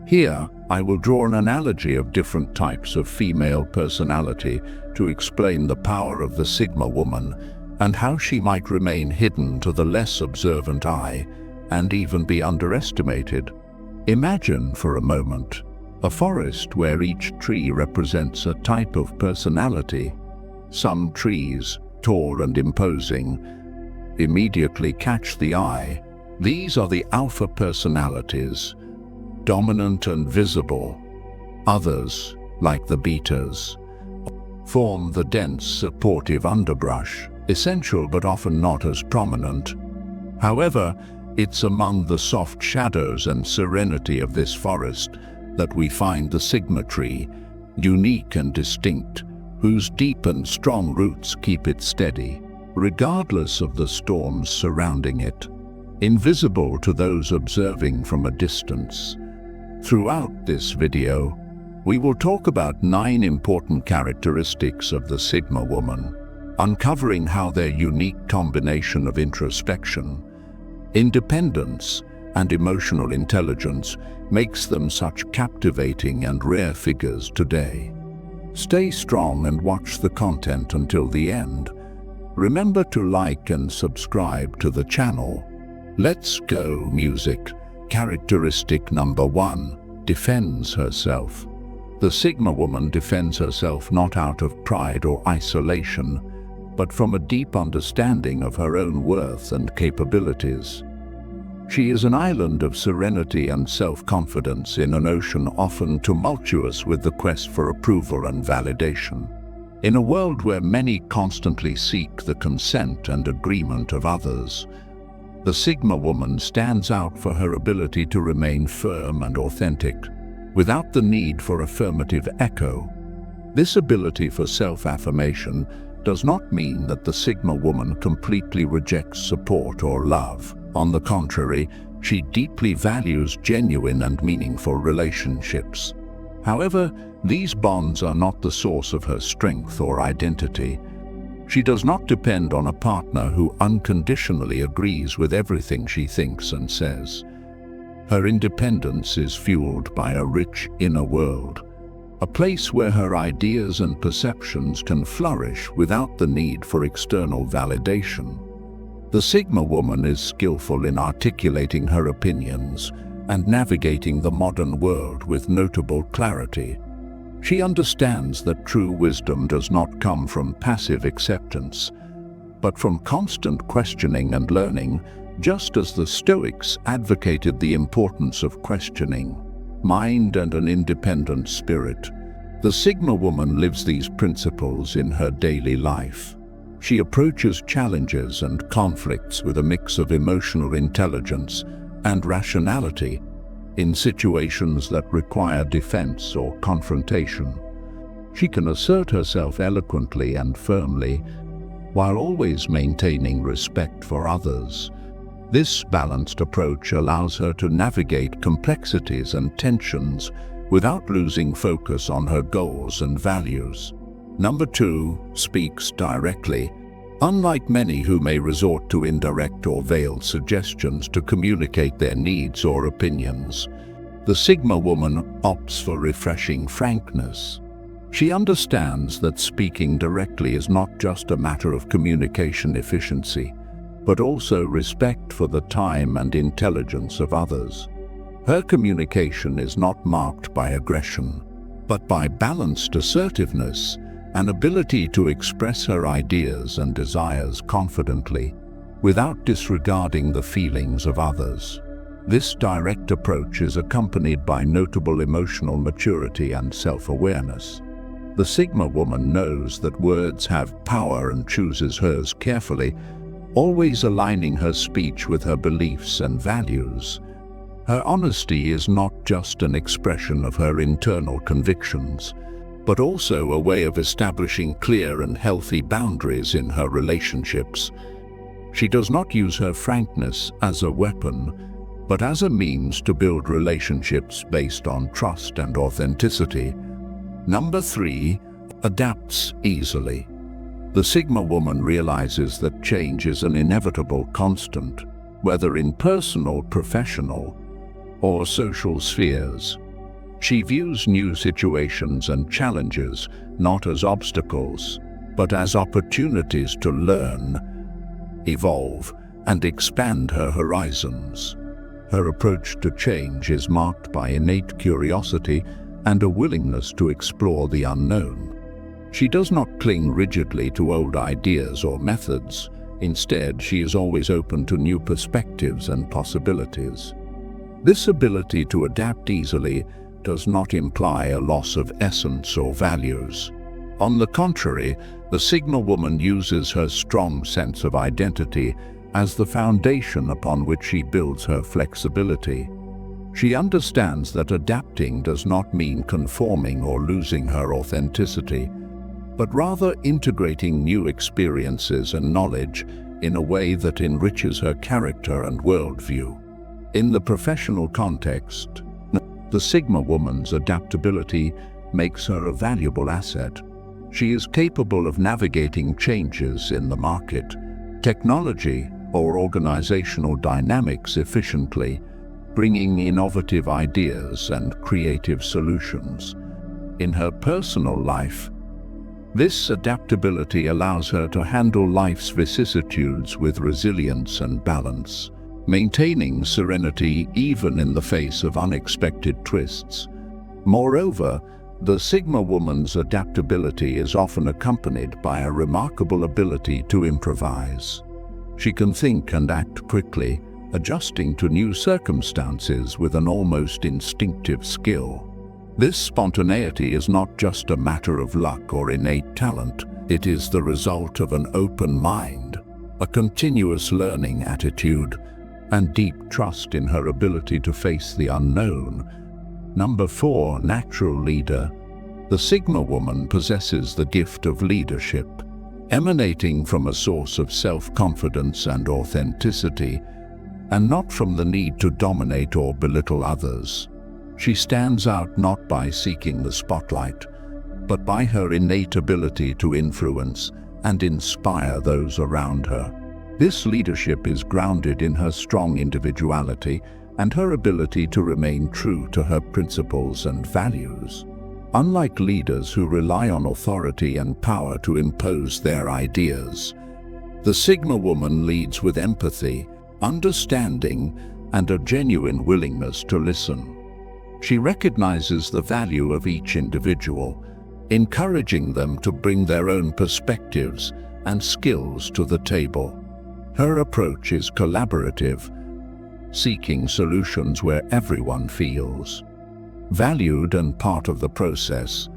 Here, I will draw an analogy of different types of female personality to explain the power of the Sigma woman and how she might remain hidden to the less observant eye and even be underestimated. Imagine for a moment a forest where each tree represents a type of personality. Some trees, tall and imposing, immediately catch the eye. These are the alpha personalities, dominant and visible. Others, like the betas, form the dense, supportive underbrush, essential but often not as prominent. However, it's among the soft shadows and serenity of this forest that we find the Sigma tree, unique and distinct, whose deep and strong roots keep it steady, regardless of the storms surrounding it. Invisible to those observing from a distance. Throughout this video, we will talk about 9 important characteristics of the Sigma woman, uncovering how their unique combination of introspection, independence, and emotional intelligence makes them such captivating and rare figures today. Stay strong and watch the content until the end. Remember to like and subscribe to the channel. Let's go, music. Characteristic number 1, defends herself. The Sigma woman defends herself not out of pride or isolation, but from a deep understanding of her own worth and capabilities. She is an island of serenity and self-confidence in an ocean often tumultuous with the quest for approval and validation. In a world where many constantly seek the consent and agreement of others, the Sigma woman stands out for her ability to remain firm and authentic, without the need for affirmative echo. This ability for self-affirmation does not mean that the Sigma woman completely rejects support or love. On the contrary, she deeply values genuine and meaningful relationships. However, these bonds are not the source of her strength or identity. She does not depend on a partner who unconditionally agrees with everything she thinks and says. Her independence is fueled by a rich inner world, a place where her ideas and perceptions can flourish without the need for external validation. The Sigma woman is skillful in articulating her opinions and navigating the modern world with notable clarity. She understands that true wisdom does not come from passive acceptance, but from constant questioning and learning, just as the Stoics advocated the importance of questioning, mind and an independent spirit. The Sigma woman lives these principles in her daily life. She approaches challenges and conflicts with a mix of emotional intelligence and rationality in situations that require defense or confrontation. She can assert herself eloquently and firmly, while always maintaining respect for others. This balanced approach allows her to navigate complexities and tensions without losing focus on her goals and values. Number 2, speaks directly. Unlike many who may resort to indirect or veiled suggestions to communicate their needs or opinions, the Sigma woman opts for refreshing frankness. She understands that speaking directly is not just a matter of communication efficiency, but also respect for the time and intelligence of others. Her communication is not marked by aggression, but by balanced assertiveness, an ability to express her ideas and desires confidently, without disregarding the feelings of others. This direct approach is accompanied by notable emotional maturity and self-awareness. The Sigma woman knows that words have power and chooses hers carefully, always aligning her speech with her beliefs and values. Her honesty is not just an expression of her internal convictions, but also a way of establishing clear and healthy boundaries in her relationships. She does not use her frankness as a weapon, but as a means to build relationships based on trust and authenticity. Number 3, adapts easily. The Sigma woman realizes that change is an inevitable constant, whether in personal, professional, or social spheres. She views new situations and challenges not as obstacles, but as opportunities to learn, evolve, and expand her horizons. Her approach to change is marked by innate curiosity and a willingness to explore the unknown. She does not cling rigidly to old ideas or methods. Instead, she is always open to new perspectives and possibilities. This ability to adapt easily does not imply a loss of essence or values. On the contrary, the Sigma woman uses her strong sense of identity as the foundation upon which she builds her flexibility. She understands that adapting does not mean conforming or losing her authenticity, but rather integrating new experiences and knowledge in a way that enriches her character and worldview. In the professional context, the Sigma woman's adaptability makes her a valuable asset. She is capable of navigating changes in the market, technology, or organizational dynamics efficiently, bringing innovative ideas and creative solutions. In her personal life, this adaptability allows her to handle life's vicissitudes with resilience and balance, maintaining serenity even in the face of unexpected twists. Moreover, the Sigma woman's adaptability is often accompanied by a remarkable ability to improvise. She can think and act quickly, adjusting to new circumstances with an almost instinctive skill. This spontaneity is not just a matter of luck or innate talent. It is the result of an open mind, a continuous learning attitude, and deep trust in her ability to face the unknown. Number 4, natural leader. The Sigma woman possesses the gift of leadership, emanating from a source of self-confidence and authenticity, and not from the need to dominate or belittle others. She stands out not by seeking the spotlight, but by her innate ability to influence and inspire those around her. This leadership is grounded in her strong individuality and her ability to remain true to her principles and values. Unlike leaders who rely on authority and power to impose their ideas, the Sigma woman leads with empathy, understanding, and a genuine willingness to listen. She recognizes the value of each individual, encouraging them to bring their own perspectives and skills to the table. Her approach is collaborative, seeking solutions where everyone feels valued and part of the process.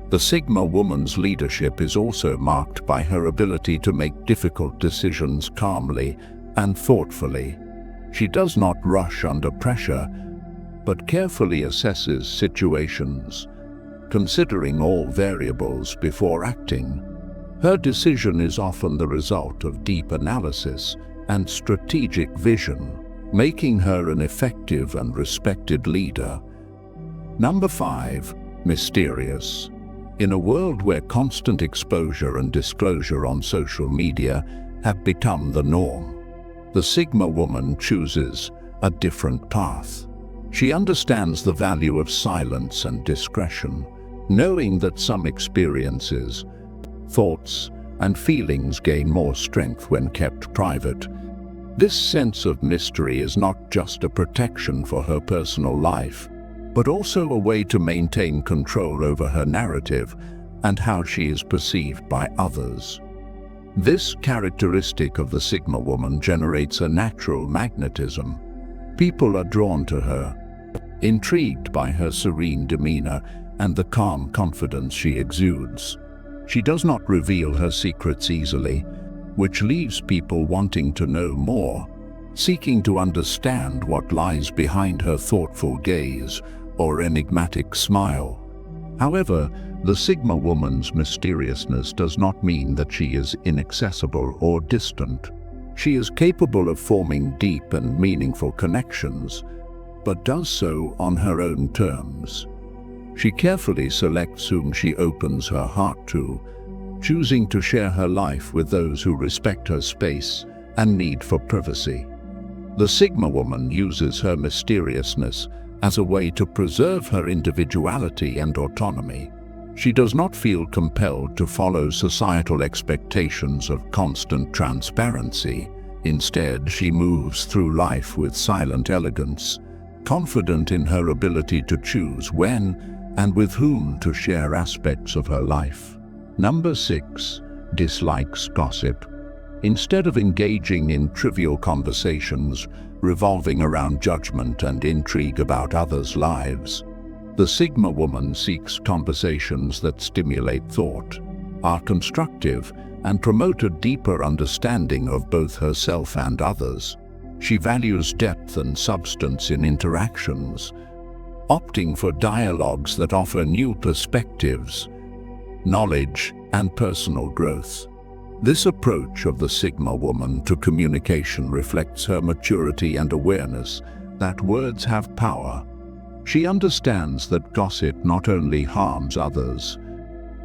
The Sigma woman's leadership is also marked by her ability to make difficult decisions calmly and thoughtfully. She does not rush under pressure, but carefully assesses situations, considering all variables before acting. Her decision is often the result of deep analysis and strategic vision, making her an effective and respected leader. Number 5, mysterious. In a world where constant exposure and disclosure on social media have become the norm, the Sigma woman chooses a different path. She understands the value of silence and discretion, knowing that some experiences, thoughts, and feelings gain more strength when kept private. This sense of mystery is not just a protection for her personal life, but also a way to maintain control over her narrative and how she is perceived by others. This characteristic of the Sigma woman generates a natural magnetism. People are drawn to her, intrigued by her serene demeanor and the calm confidence she exudes. She does not reveal her secrets easily, which leaves people wanting to know more, seeking to understand what lies behind her thoughtful gaze or enigmatic smile. However, the Sigma woman's mysteriousness does not mean that she is inaccessible or distant. She is capable of forming deep and meaningful connections, but does so on her own terms. She carefully selects whom she opens her heart to, choosing to share her life with those who respect her space and need for privacy. The Sigma woman uses her mysteriousness as a way to preserve her individuality and autonomy. She does not feel compelled to follow societal expectations of constant transparency. Instead, she moves through life with silent elegance, confident in her ability to choose when and with whom to share aspects of her life. Number 6, dislikes gossip. Instead of engaging in trivial conversations revolving around judgment and intrigue about others' lives, the Sigma woman seeks conversations that stimulate thought, are constructive, and promote a deeper understanding of both herself and others. She values depth and substance in interactions, opting for dialogues that offer new perspectives, knowledge, and personal growth. This approach of the Sigma woman to communication reflects her maturity and awareness that words have power. She understands that gossip not only harms others,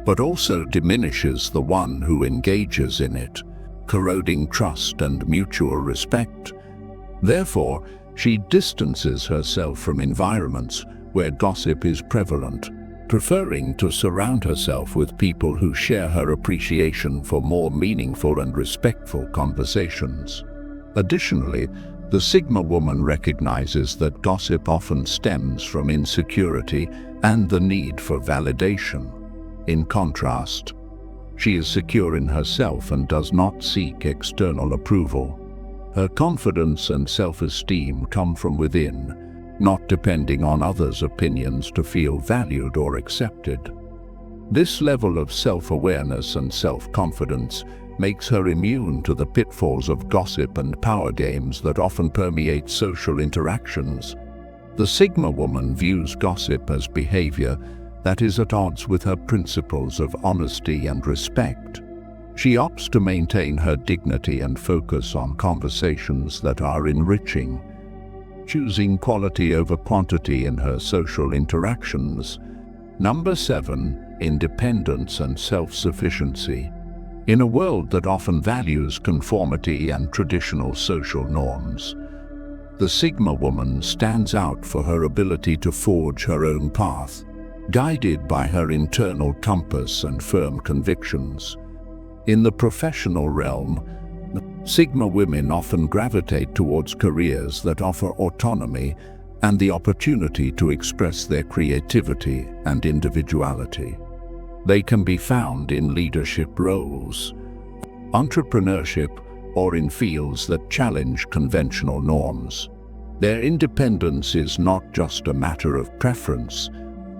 but also diminishes the one who engages in it, corroding trust and mutual respect. Therefore, she distances herself from environments where gossip is prevalent, preferring to surround herself with people who share her appreciation for more meaningful and respectful conversations. Additionally, the Sigma woman recognizes that gossip often stems from insecurity and the need for validation. In contrast, she is secure in herself and does not seek external approval. Her confidence and self-esteem come from within, not depending on others' opinions to feel valued or accepted. This level of self-awareness and self-confidence makes her immune to the pitfalls of gossip and power games that often permeate social interactions. The Sigma woman views gossip as behavior that is at odds with her principles of honesty and respect. She opts to maintain her dignity and focus on conversations that are enriching, choosing quality over quantity in her social interactions. Number 7, independence and self-sufficiency. In a world that often values conformity and traditional social norms, the Sigma woman stands out for her ability to forge her own path, guided by her internal compass and firm convictions. In the professional realm, Sigma women often gravitate towards careers that offer autonomy and the opportunity to express their creativity and individuality. They can be found in leadership roles, entrepreneurship, or in fields that challenge conventional norms. Their independence is not just a matter of preference,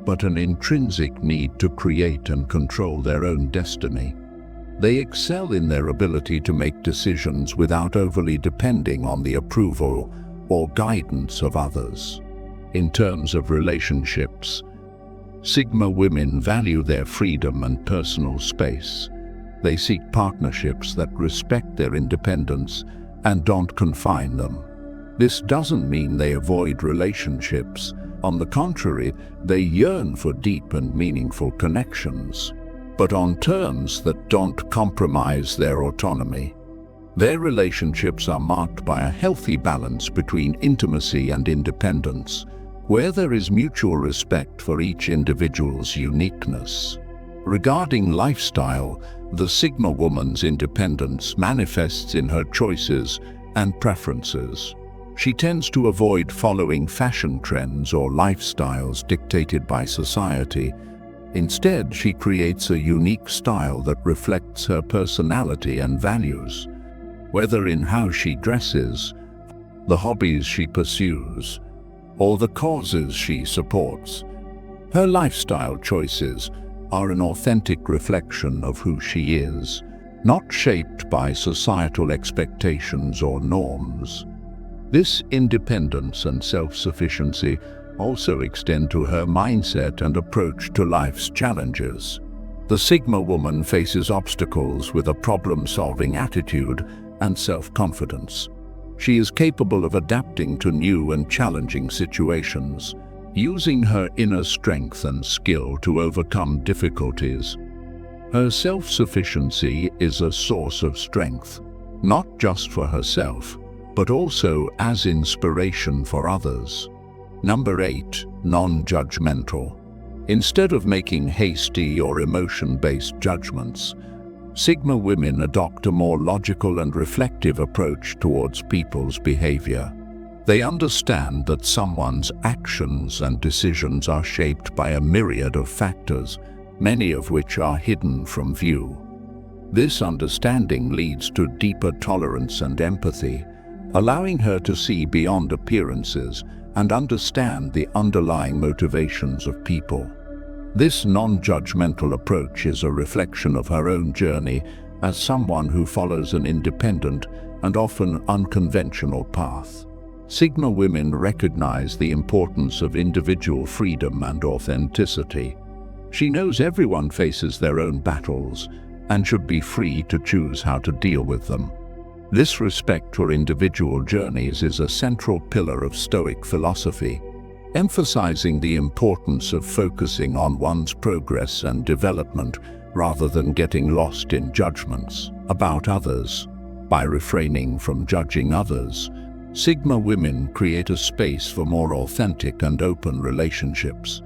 but an intrinsic need to create and control their own destiny. They excel in their ability to make decisions without overly depending on the approval or guidance of others. In terms of relationships, Sigma women value their freedom and personal space. They seek partnerships that respect their independence and don't confine them. This doesn't mean they avoid relationships. On the contrary, they yearn for deep and meaningful connections, but on terms that don't compromise their autonomy. Their relationships are marked by a healthy balance between intimacy and independence, where there is mutual respect for each individual's uniqueness. Regarding lifestyle, the Sigma woman's independence manifests in her choices and preferences. She tends to avoid following fashion trends or lifestyles dictated by society. Instead, she creates a unique style that reflects her personality and values. Whether in how she dresses, the hobbies she pursues, or the causes she supports, her lifestyle choices are an authentic reflection of who she is, not shaped by societal expectations or norms. This independence and self-sufficiency also extend to her mindset and approach to life's challenges. The Sigma woman faces obstacles with a problem-solving attitude and self-confidence. She is capable of adapting to new and challenging situations, using her inner strength and skill to overcome difficulties. Her self-sufficiency is a source of strength, not just for herself, but also as inspiration for others. Number 8, non-judgmental. Instead of making hasty or emotion-based judgments, Sigma women adopt a more logical and reflective approach towards people's behavior. They understand that someone's actions and decisions are shaped by a myriad of factors, many of which are hidden from view. This understanding leads to deeper tolerance and empathy, allowing her to see beyond appearances and understand the underlying motivations of people. This non-judgmental approach is a reflection of her own journey as someone who follows an independent and often unconventional path. Sigma women recognize the importance of individual freedom and authenticity. She knows everyone faces their own battles and should be free to choose how to deal with them. This respect for individual journeys is a central pillar of Stoic philosophy, emphasizing the importance of focusing on one's progress and development rather than getting lost in judgments about others. By refraining from judging others, Sigma women create a space for more authentic and open relationships.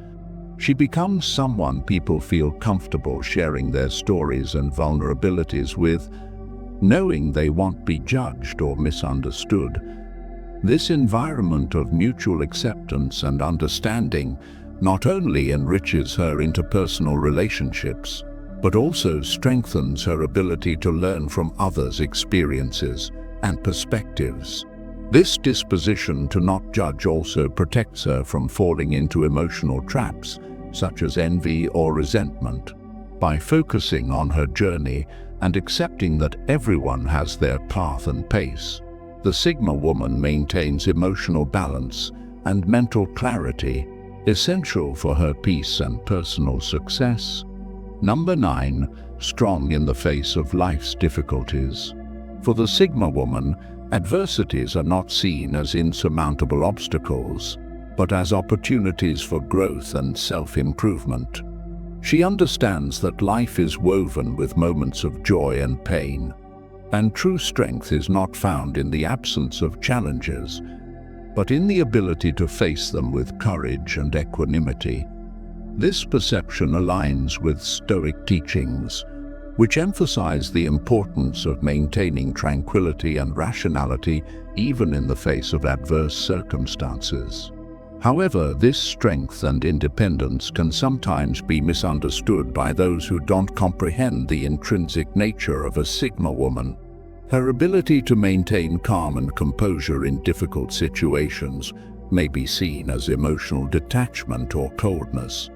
She becomes someone people feel comfortable sharing their stories and vulnerabilities with, knowing they won't be judged or misunderstood. This environment of mutual acceptance and understanding not only enriches her interpersonal relationships, but also strengthens her ability to learn from others' experiences and perspectives. This disposition to not judge also protects her from falling into emotional traps, such as envy or resentment. By focusing on her journey and accepting that everyone has their path and pace, the Sigma woman maintains emotional balance and mental clarity, essential for her peace and personal success. Number 9. Strong in the face of life's difficulties. For the Sigma woman, adversities are not seen as insurmountable obstacles, but as opportunities for growth and self-improvement. She understands that life is woven with moments of joy and pain, and true strength is not found in the absence of challenges, but in the ability to face them with courage and equanimity. This perception aligns with Stoic teachings, which emphasize the importance of maintaining tranquility and rationality even in the face of adverse circumstances. However, this strength and independence can sometimes be misunderstood by those who don't comprehend the intrinsic nature of a Sigma woman. Her ability to maintain calm and composure in difficult situations may be seen as emotional detachment or coldness.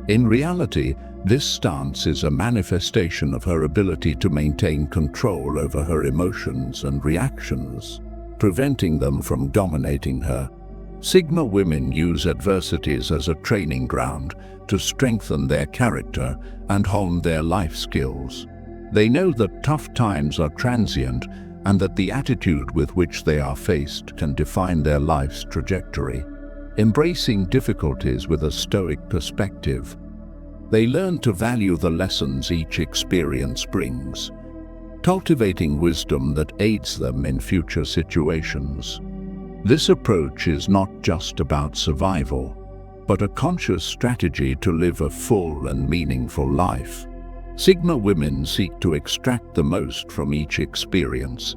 In reality, this stance is a manifestation of her ability to maintain control over her emotions and reactions, preventing them from dominating her. Sigma women use adversities as a training ground to strengthen their character and hone their life skills. They know that tough times are transient and that the attitude with which they are faced can define their life's trajectory. Embracing difficulties with a Stoic perspective, they learn to value the lessons each experience brings, cultivating wisdom that aids them in future situations. This approach is not just about survival, but a conscious strategy to live a full and meaningful life. Sigma women seek to extract the most from each experience,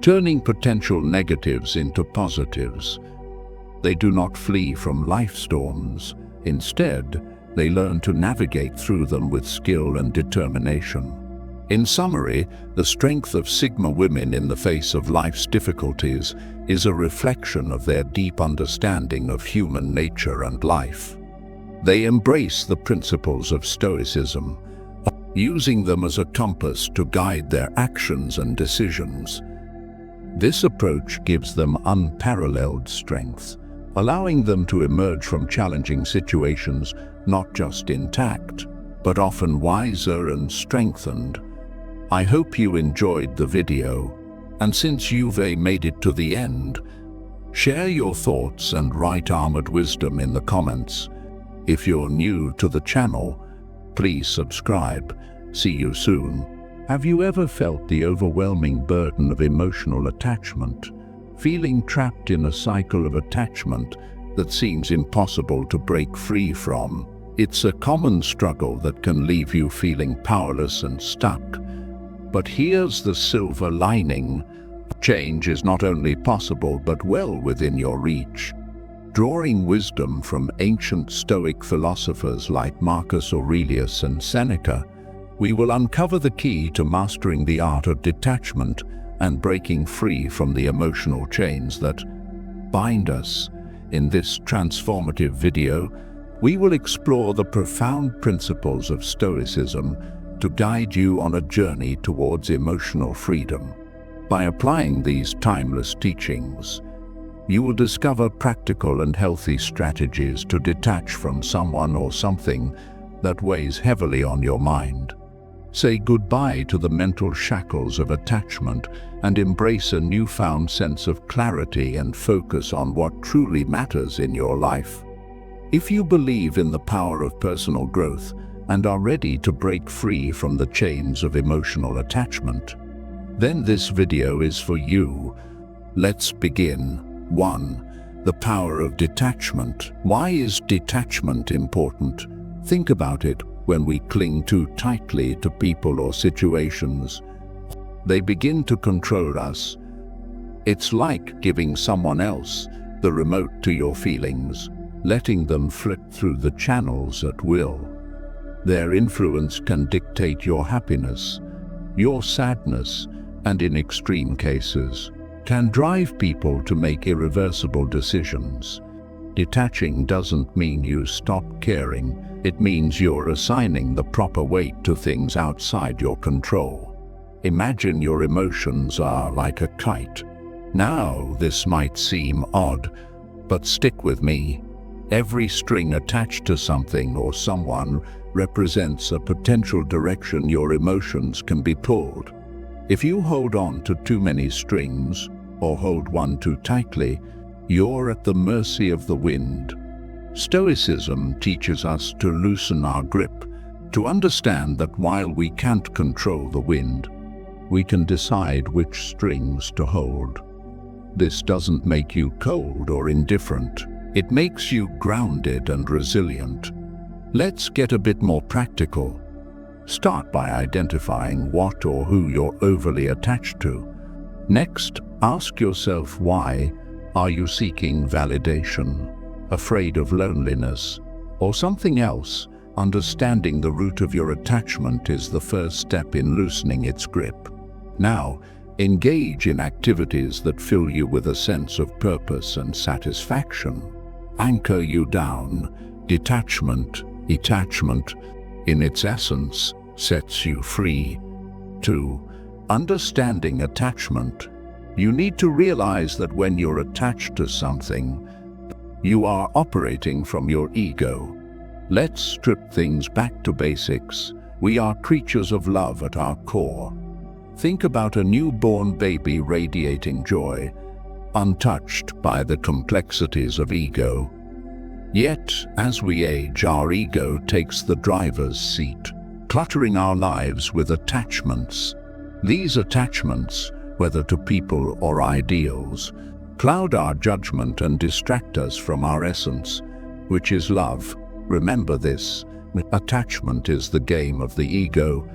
turning potential negatives into positives. They do not flee from life storms. Instead, they learn to navigate through them with skill and determination. In summary, the strength of Sigma women in the face of life's difficulties is a reflection of their deep understanding of human nature and life. They embrace the principles of Stoicism, using them as a compass to guide their actions and decisions. This approach gives them unparalleled strength, allowing them to emerge from challenging situations not just intact, but often wiser and strengthened. I hope you enjoyed the video, and since you've made it to the end, share your thoughts and write armored wisdom in the comments. If you're new to the channel, please subscribe. See you soon. Have you ever felt the overwhelming burden of emotional attachment, feeling trapped in a cycle of attachment that seems impossible to break free from? It's a common struggle that can leave you feeling powerless and stuck. But here's the silver lining. Change is not only possible but well within your reach. Drawing wisdom from ancient Stoic philosophers like Marcus Aurelius and Seneca, we will uncover the key to mastering the art of detachment and breaking free from the emotional chains that bind us. In this transformative video, we will explore the profound principles of Stoicism to guide you on a journey towards emotional freedom. By applying these timeless teachings, you will discover practical and healthy strategies to detach from someone or something that weighs heavily on your mind. Say goodbye to the mental shackles of attachment and embrace a newfound sense of clarity and focus on what truly matters in your life. If you believe in the power of personal growth and are ready to break free from the chains of emotional attachment, then this video is for you. Let's begin. 1. The power of detachment. Why is detachment important? Think about it. When we cling too tightly to people or situations, they begin to control us. It's like giving someone else the remote to your feelings, letting them flit through the channels at will. Their influence can dictate your happiness, your sadness, and in extreme cases, can drive people to make irreversible decisions. Detaching doesn't mean you stop caring. It means you're assigning the proper weight to things outside your control. Imagine your emotions are like a kite. Now, this might seem odd, but stick with me. Every string attached to something or someone represents a potential direction your emotions can be pulled. If you hold on to too many strings, or hold one too tightly, you're at the mercy of the wind. Stoicism teaches us to loosen our grip, to understand that while we can't control the wind, we can decide which strings to hold. This doesn't make you cold or indifferent. It makes you grounded and resilient. Let's get a bit more practical. Start by identifying what or who you're overly attached to. Next, ask yourself, why are you seeking validation? Afraid of loneliness, or something else? Understanding the root of your attachment is the first step in loosening its grip. Now, engage in activities that fill you with a sense of purpose and satisfaction. Anchor you down. Detachment, in its essence, sets you free. 2. Understanding attachment. You need to realize that when you're attached to something, you are operating from your ego. Let's strip things back to basics. We are creatures of love at our core. Think about a newborn baby radiating joy, untouched by the complexities of ego. Yet, as we age, our ego takes the driver's seat, cluttering our lives with attachments. These attachments, whether to people or ideals, cloud our judgment and distract us from our essence, which is love. Remember this: attachment is the game of the ego,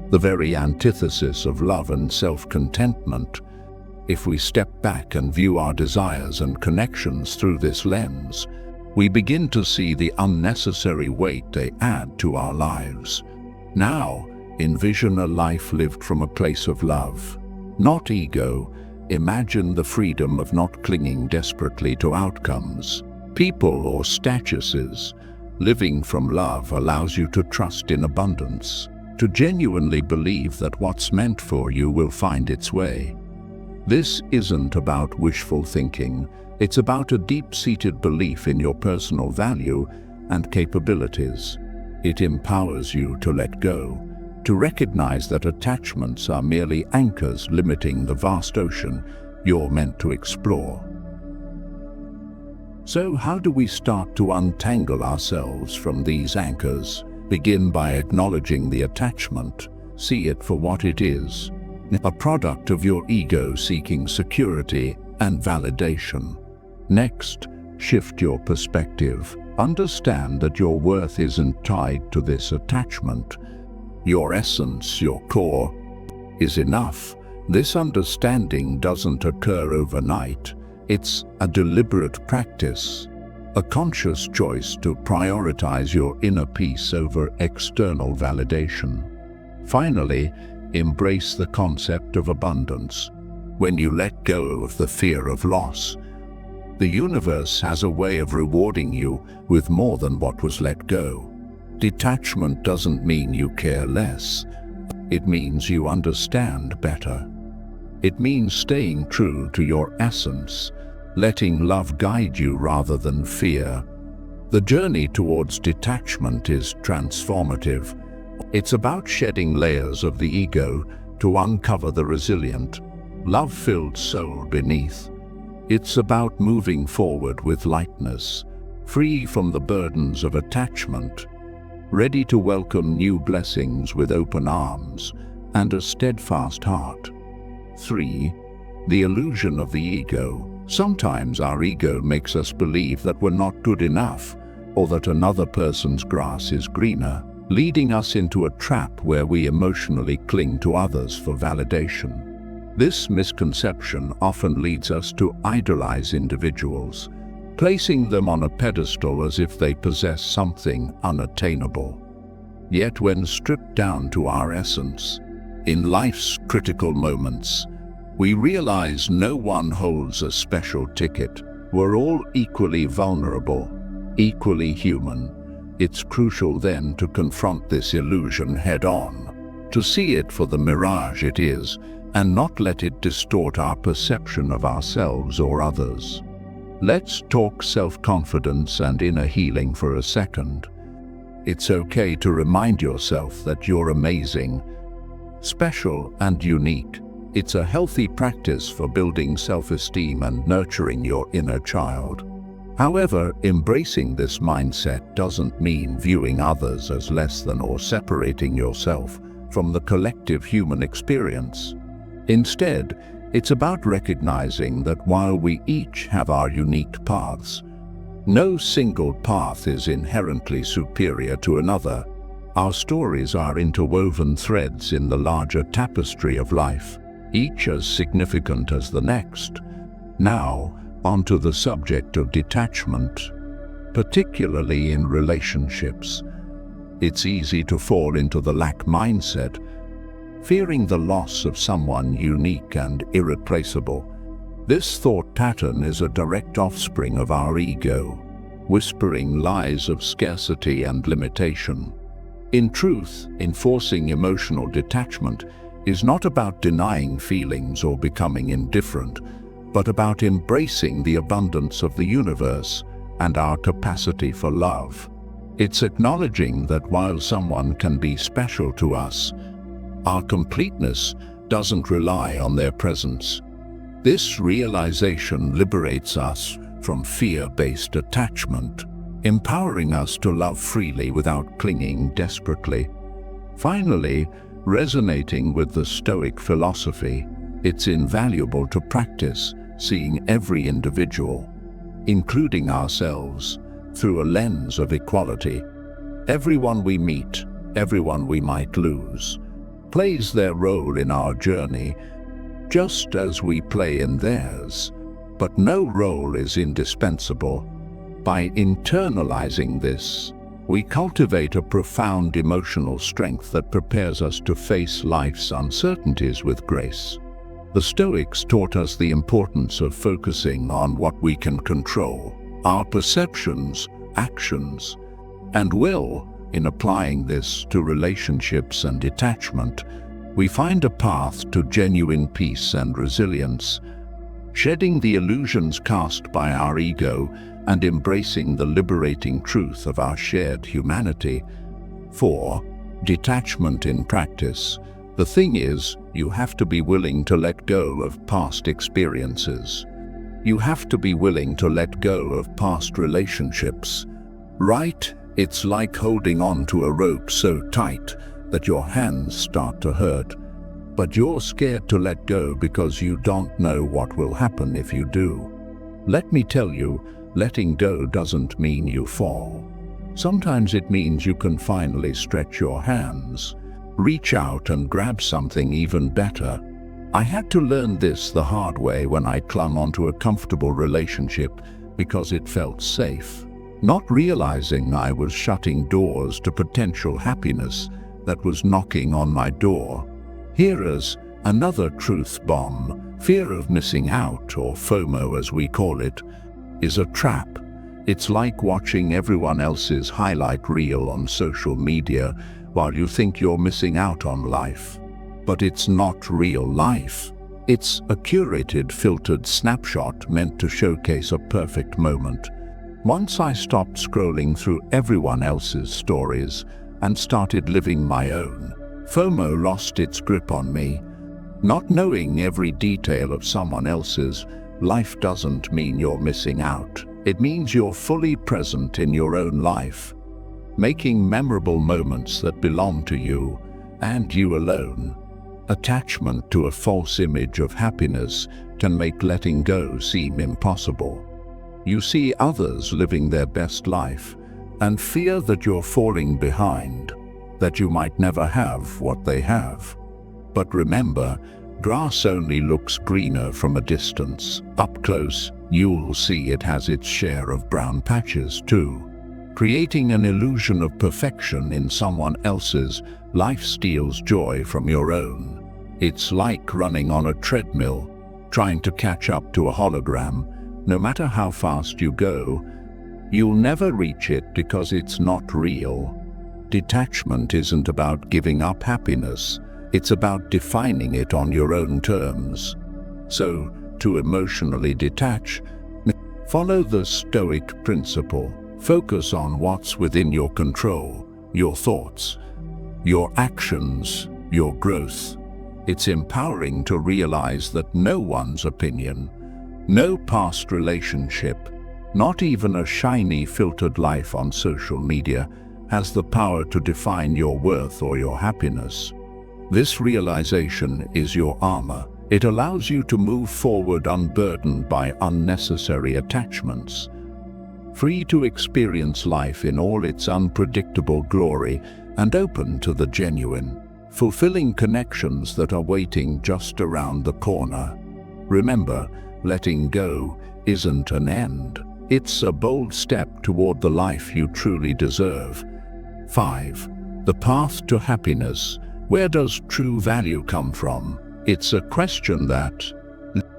the very antithesis of love and self-contentment. If we step back and view our desires and connections through this lens, we begin to see the unnecessary weight they add to our lives. Now, envision a life lived from a place of love, not ego. Imagine the freedom of not clinging desperately to outcomes, people, or statuses. Living from love allows you to trust in abundance, to genuinely believe that what's meant for you will find its way. This isn't about wishful thinking. It's about a deep-seated belief in your personal value and capabilities. It empowers you to let go, to recognize that attachments are merely anchors limiting the vast ocean you're meant to explore. So how do we start to untangle ourselves from these anchors? Begin by acknowledging the attachment. See it for what it is, a product of your ego seeking security and validation. Next, shift your perspective. Understand that your worth isn't tied to this attachment. Your essence, your core, is enough. This understanding doesn't occur overnight. It's a deliberate practice, a conscious choice to prioritize your inner peace over external validation. Finally, embrace the concept of abundance. When you let go of the fear of loss, the universe has a way of rewarding you with more than what was let go. Detachment doesn't mean you care less. It means you understand better. It means staying true to your essence, letting love guide you rather than fear. The journey towards detachment is transformative. It's about shedding layers of the ego to uncover the resilient, love-filled soul beneath. It's about moving forward with lightness, free from the burdens of attachment, ready to welcome new blessings with open arms and a steadfast heart. 3. The illusion of the ego. Sometimes our ego makes us believe that we're not good enough, or that another person's grass is greener, leading us into a trap where we emotionally cling to others for validation. This misconception often leads us to idolize individuals, placing them on a pedestal as if they possess something unattainable. Yet when stripped down to our essence, in life's critical moments, We realize no one holds a special ticket. We're all equally vulnerable, equally human. It's crucial then to confront this illusion head-on, to see it for the mirage it is, and not let it distort our perception of ourselves or others. Let's talk self-confidence and inner healing for a second. It's okay to remind yourself that you're amazing, special, and unique. It's a healthy practice for building self-esteem and nurturing your inner child. However, embracing this mindset doesn't mean viewing others as less than or separating yourself from the collective human experience. Instead, it's about recognizing that while we each have our unique paths, no single path is inherently superior to another. Our stories are interwoven threads in the larger tapestry of life, each as significant as the next. Now, onto the subject of detachment, particularly in relationships. It's easy to fall into the lack mindset, fearing the loss of someone unique and irreplaceable. This thought pattern is a direct offspring of our ego, whispering lies of scarcity and limitation. In truth, enforcing emotional detachment is not about denying feelings or becoming indifferent, but about embracing the abundance of the universe and our capacity for love. It's acknowledging that while someone can be special to us, our completeness doesn't rely on their presence. This realization liberates us from fear-based attachment, empowering us to love freely without clinging desperately. Finally, resonating with the Stoic philosophy, it's invaluable to practice seeing every individual, including ourselves, through a lens of equality. Everyone we meet, everyone we might lose, plays their role in our journey, just as we play in theirs. But no role is indispensable. By internalizing this, we cultivate a profound emotional strength that prepares us to face life's uncertainties with grace. The Stoics taught us the importance of focusing on what we can control, our perceptions, actions, and will. In applying this to relationships and detachment, we find a path to genuine peace and resilience, shedding the illusions cast by our ego and embracing the liberating truth of our shared humanity. 4. Detachment in practice. The thing is, you have to be willing to let go of past experiences. You have to be willing to let go of past relationships. Right? It's like holding on to a rope so tight that your hands start to hurt. But you're scared to let go because you don't know what will happen if you do. Let me tell you, letting go doesn't mean you fall. Sometimes it means you can finally stretch your hands, reach out and grab something even better. I had to learn this the hard way when I clung onto a comfortable relationship because it felt safe, not realizing I was shutting doors to potential happiness that was knocking on my door. Here's another truth bomb. Fear of missing out, or FOMO as we call it, is a trap. It's like watching everyone else's highlight reel on social media while you think you're missing out on life. But it's not real life. It's a curated, filtered snapshot meant to showcase a perfect moment. Once I stopped scrolling through everyone else's stories and started living my own, FOMO lost its grip on me. Not knowing every detail of someone else's life doesn't mean you're missing out. It means you're fully present in your own life, making memorable moments that belong to you and you alone. Attachment to a false image of happiness can make letting go seem impossible. You see others living their best life and fear that you're falling behind, that you might never have what they have. But remember, grass only looks greener from a distance. Up close, you'll see it has its share of brown patches too. Creating an illusion of perfection in someone else's life steals joy from your own. It's like running on a treadmill, trying to catch up to a hologram. No matter how fast you go, you'll never reach it because it's not real. Detachment isn't about giving up happiness. It's about defining it on your own terms. So, to emotionally detach, follow the Stoic principle. Focus on what's within your control, your thoughts, your actions, your growth. It's empowering to realize that no one's opinion, no past relationship, not even a shiny filtered life on social media, has the power to define your worth or your happiness. This realization is your armor. It allows you to move forward unburdened by unnecessary attachments, free to experience life in all its unpredictable glory and open to the genuine, fulfilling connections that are waiting just around the corner. Remember, letting go isn't an end. It's a bold step toward the life you truly deserve. 5. The path to happiness. Where does true value come from? It's a question that,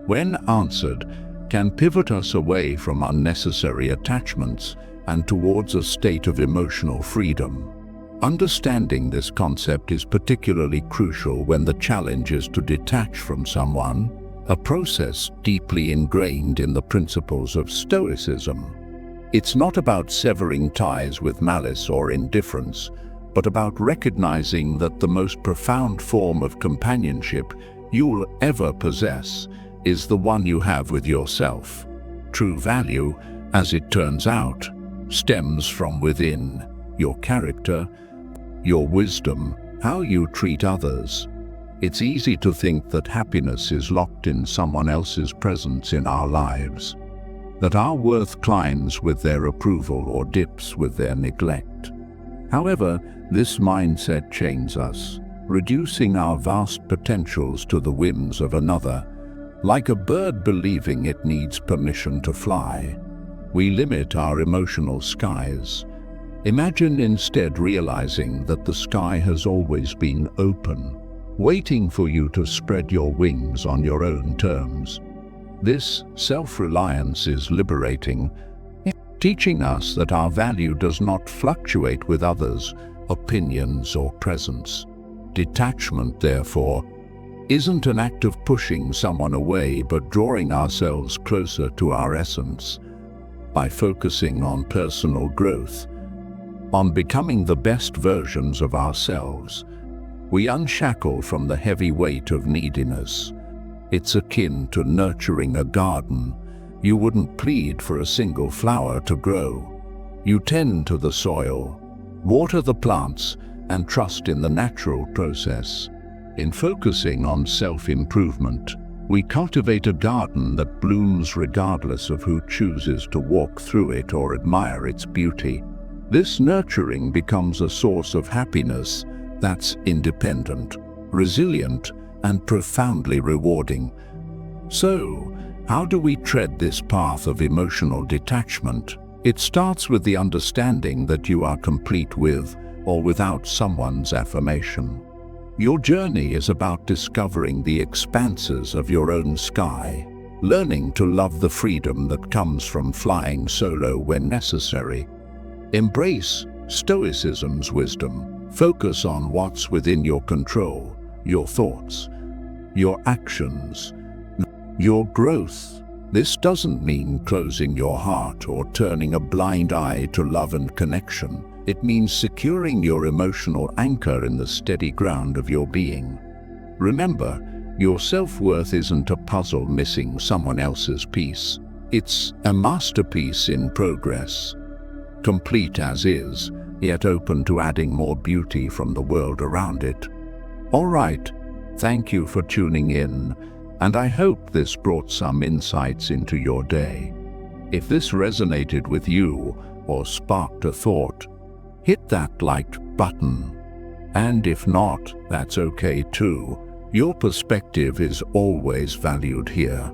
when answered, can pivot us away from unnecessary attachments and towards a state of emotional freedom. Understanding this concept is particularly crucial when the challenge is to detach from someone, a process deeply ingrained in the principles of Stoicism. It's not about severing ties with malice or indifference, but about recognizing that the most profound form of companionship you'll ever possess is the one you have with yourself. True value, as it turns out, stems from within: your character, your wisdom, how you treat others. It's easy to think that happiness is locked in someone else's presence in our lives, that our worth climbs with their approval or dips with their neglect. However, this mindset chains us, reducing our vast potentials to the whims of another. Like a bird believing it needs permission to fly, we limit our emotional skies. Imagine instead realizing that the sky has always been open, waiting for you to spread your wings on your own terms. This self-reliance is liberating, teaching us that our value does not fluctuate with others' opinions or presence. Detachment, therefore, isn't an act of pushing someone away, but drawing ourselves closer to our essence. By focusing on personal growth, on becoming the best versions of ourselves, we unshackle from the heavy weight of neediness. It's akin to nurturing a garden. You wouldn't plead for a single flower to grow. You tend to the soil, water the plants, and trust in the natural process. In focusing on self-improvement, we cultivate a garden that blooms regardless of who chooses to walk through it or admire its beauty. This nurturing becomes a source of happiness that's independent, resilient, and profoundly rewarding. So, how do we tread this path of emotional detachment? It starts with the understanding that you are complete with or without someone's affirmation. Your journey is about discovering the expanses of your own sky, learning to love the freedom that comes from flying solo when necessary. Embrace Stoicism's wisdom. Focus on what's within your control, your thoughts, your actions, your growth. This doesn't mean closing your heart or turning a blind eye to love and connection. It means securing your emotional anchor in the steady ground of your being. Remember, your self-worth isn't a puzzle missing someone else's piece. It's a masterpiece in progress, complete as is, yet open to adding more beauty from the world around it. All right, thank you for tuning in, and I hope this brought some insights into your day. If this resonated with you or sparked a thought, hit that like button. And if not, that's okay too. Your perspective is always valued here.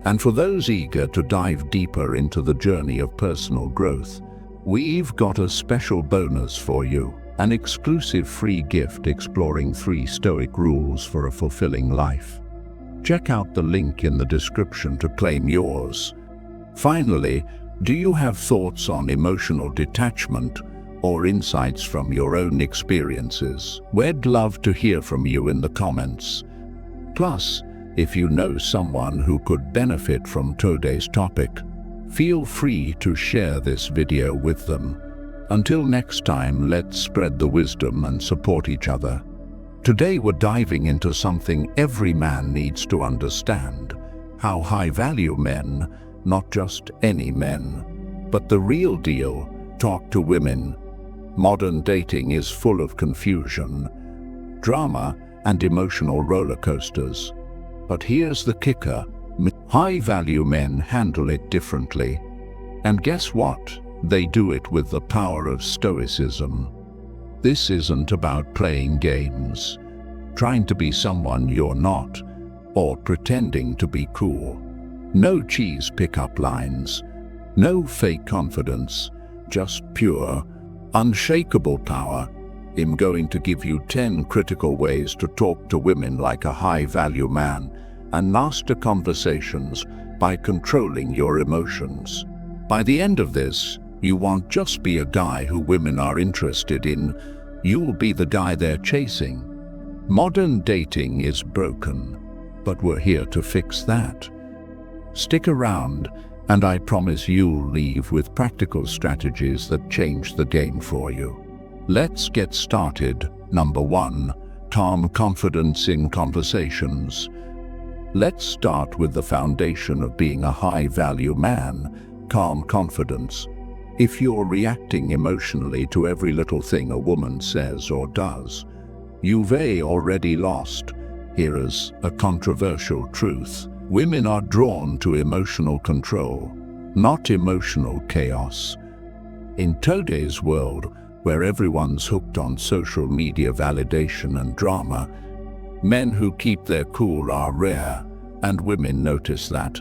And for those eager to dive deeper into the journey of personal growth, we've got a special bonus for you. an exclusive free gift exploring 3 Stoic rules for a fulfilling life. Check out the link in the description to claim yours. Finally, do you have thoughts on emotional detachment or insights from your own experiences? We'd love to hear from you in the comments. Plus, if you know someone who could benefit from today's topic, feel free to share this video with them. Until next time, let's spread the wisdom and support each other. Today we're diving into something every man needs to understand: how high-value men, not just any men, but the real deal, talk to women. Modern dating is full of confusion, drama, and emotional roller coasters. But here's the kicker: high-value men handle it differently. And guess what? They do it with the power of Stoicism. This isn't about playing games, trying to be someone you're not, or pretending to be cool. No cheese pickup lines, no fake confidence, just pure, unshakable power. I'm going to give you 10 critical ways to talk to women like a high-value man and master conversations by controlling your emotions. By the end of this, you won't just be a guy who women are interested in, you'll be the guy they're chasing. Modern dating is broken, but we're here to fix that. Stick around, and I promise you'll leave with practical strategies that change the game for you. Let's get started. Number 1. Calm confidence in conversations. Let's start with the foundation of being a high-value man: calm confidence. If you're reacting emotionally to every little thing a woman says or does, you've already lost. Here is a controversial truth: women are drawn to emotional control, not emotional chaos. In today's world, where everyone's hooked on social media validation and drama, men who keep their cool are rare, and women notice that.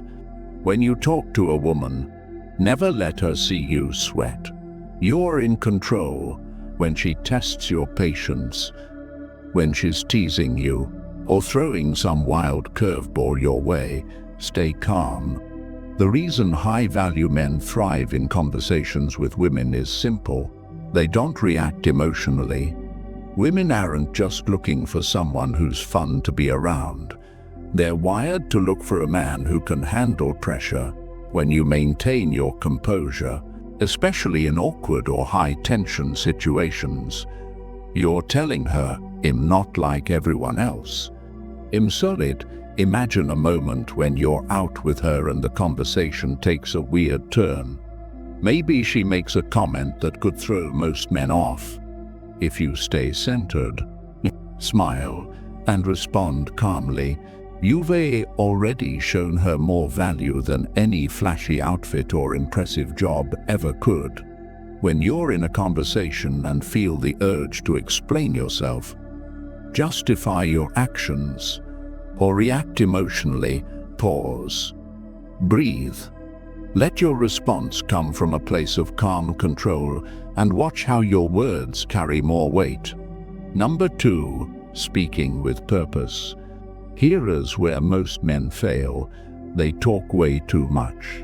When you talk to a woman, never let her see you sweat. You're in control. When she tests your patience, when she's teasing you, or throwing some wild curveball your way, stay calm. The reason high-value men thrive in conversations with women is simple: they don't react emotionally. Women aren't just looking for someone who's fun to be around. They're wired to look for a man who can handle pressure. When you maintain your composure, especially in awkward or high-tension situations, you're telling her, "I'm not like everyone else. I'm solid." Imagine a moment when you're out with her and the conversation takes a weird turn. Maybe she makes a comment that could throw most men off. If you stay centered, smile, and respond calmly, you've already shown her more value than any flashy outfit or impressive job ever could. When you're in a conversation and feel the urge to explain yourself, justify your actions, or react emotionally, pause. Breathe. Let your response come from a place of calm control, and watch how your words carry more weight. Number 2. Speaking with purpose. Here is where most men fail. They talk way too much.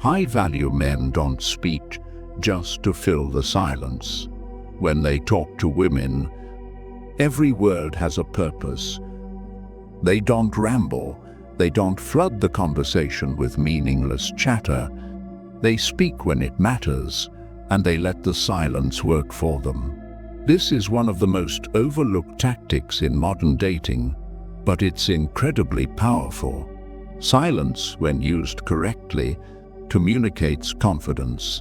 High-value men don't speak just to fill the silence. When they talk to women, every word has a purpose. They don't ramble. They don't flood the conversation with meaningless chatter. They speak when it matters, and they let the silence work for them. This is one of the most overlooked tactics in modern dating, but it's incredibly powerful. Silence, when used correctly, communicates confidence.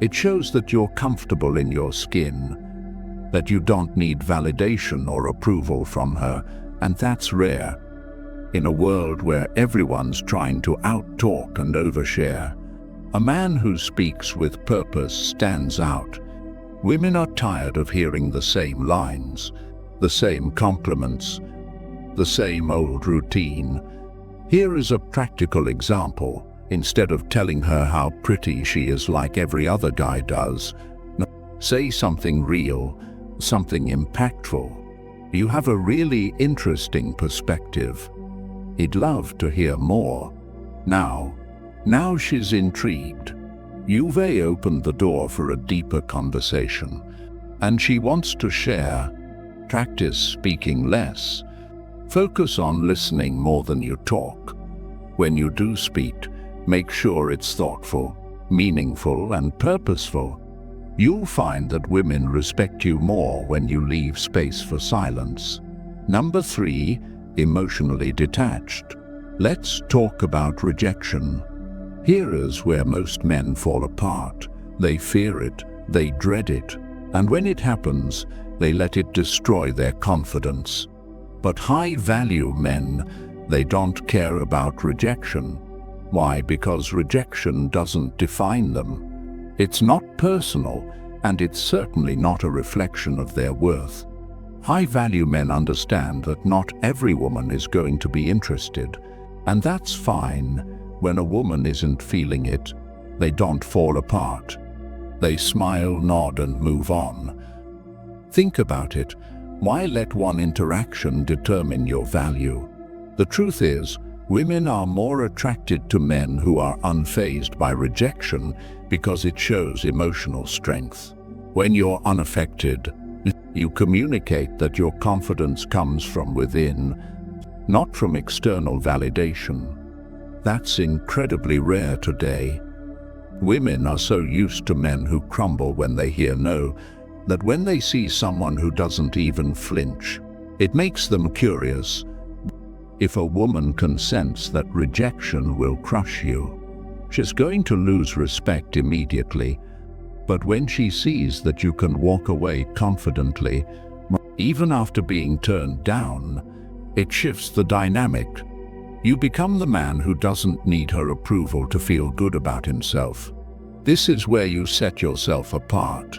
It shows that you're comfortable in your skin, that you don't need validation or approval from her, and that's rare. In a world where everyone's trying to out-talk and overshare, a man who speaks with purpose stands out. Women are tired of hearing the same lines, the same compliments, the same old routine. Here is a practical example. Instead of telling her how pretty she is like every other guy does, say something real. something impactful. You have a really interesting perspective. He'd love to hear more. Now she's intrigued. You've opened the door for a deeper conversation, and she wants to share. Practice speaking less. Focus on listening more than you talk. When you do speak, make sure it's thoughtful, meaningful, and purposeful. You'll find that women respect you more when you leave space for silence. Number 3, emotionally detached. Let's talk about rejection. Here is where most men fall apart. They fear it, they dread it, and when it happens, they let it destroy their confidence. But high-value men, they don't care about rejection. Why? Because rejection doesn't define them. It's not personal, and it's certainly not a reflection of their worth. High-value men understand that not every woman is going to be interested, and that's fine. When a woman isn't feeling it, they don't fall apart. They smile, nod, and move on. Think about it. Why let one interaction determine your value? The truth is, women are more attracted to men who are unfazed by rejection because it shows emotional strength. When you're unaffected, you communicate that your confidence comes from within, not from external validation. That's incredibly rare today. Women are so used to men who crumble when they hear no, that when they see someone who doesn't even flinch, it makes them curious. If a woman can sense that rejection will crush you, she's going to lose respect immediately. But when she sees that you can walk away confidently, even after being turned down, it shifts the dynamic. You become the man who doesn't need her approval to feel good about himself. This is where you set yourself apart.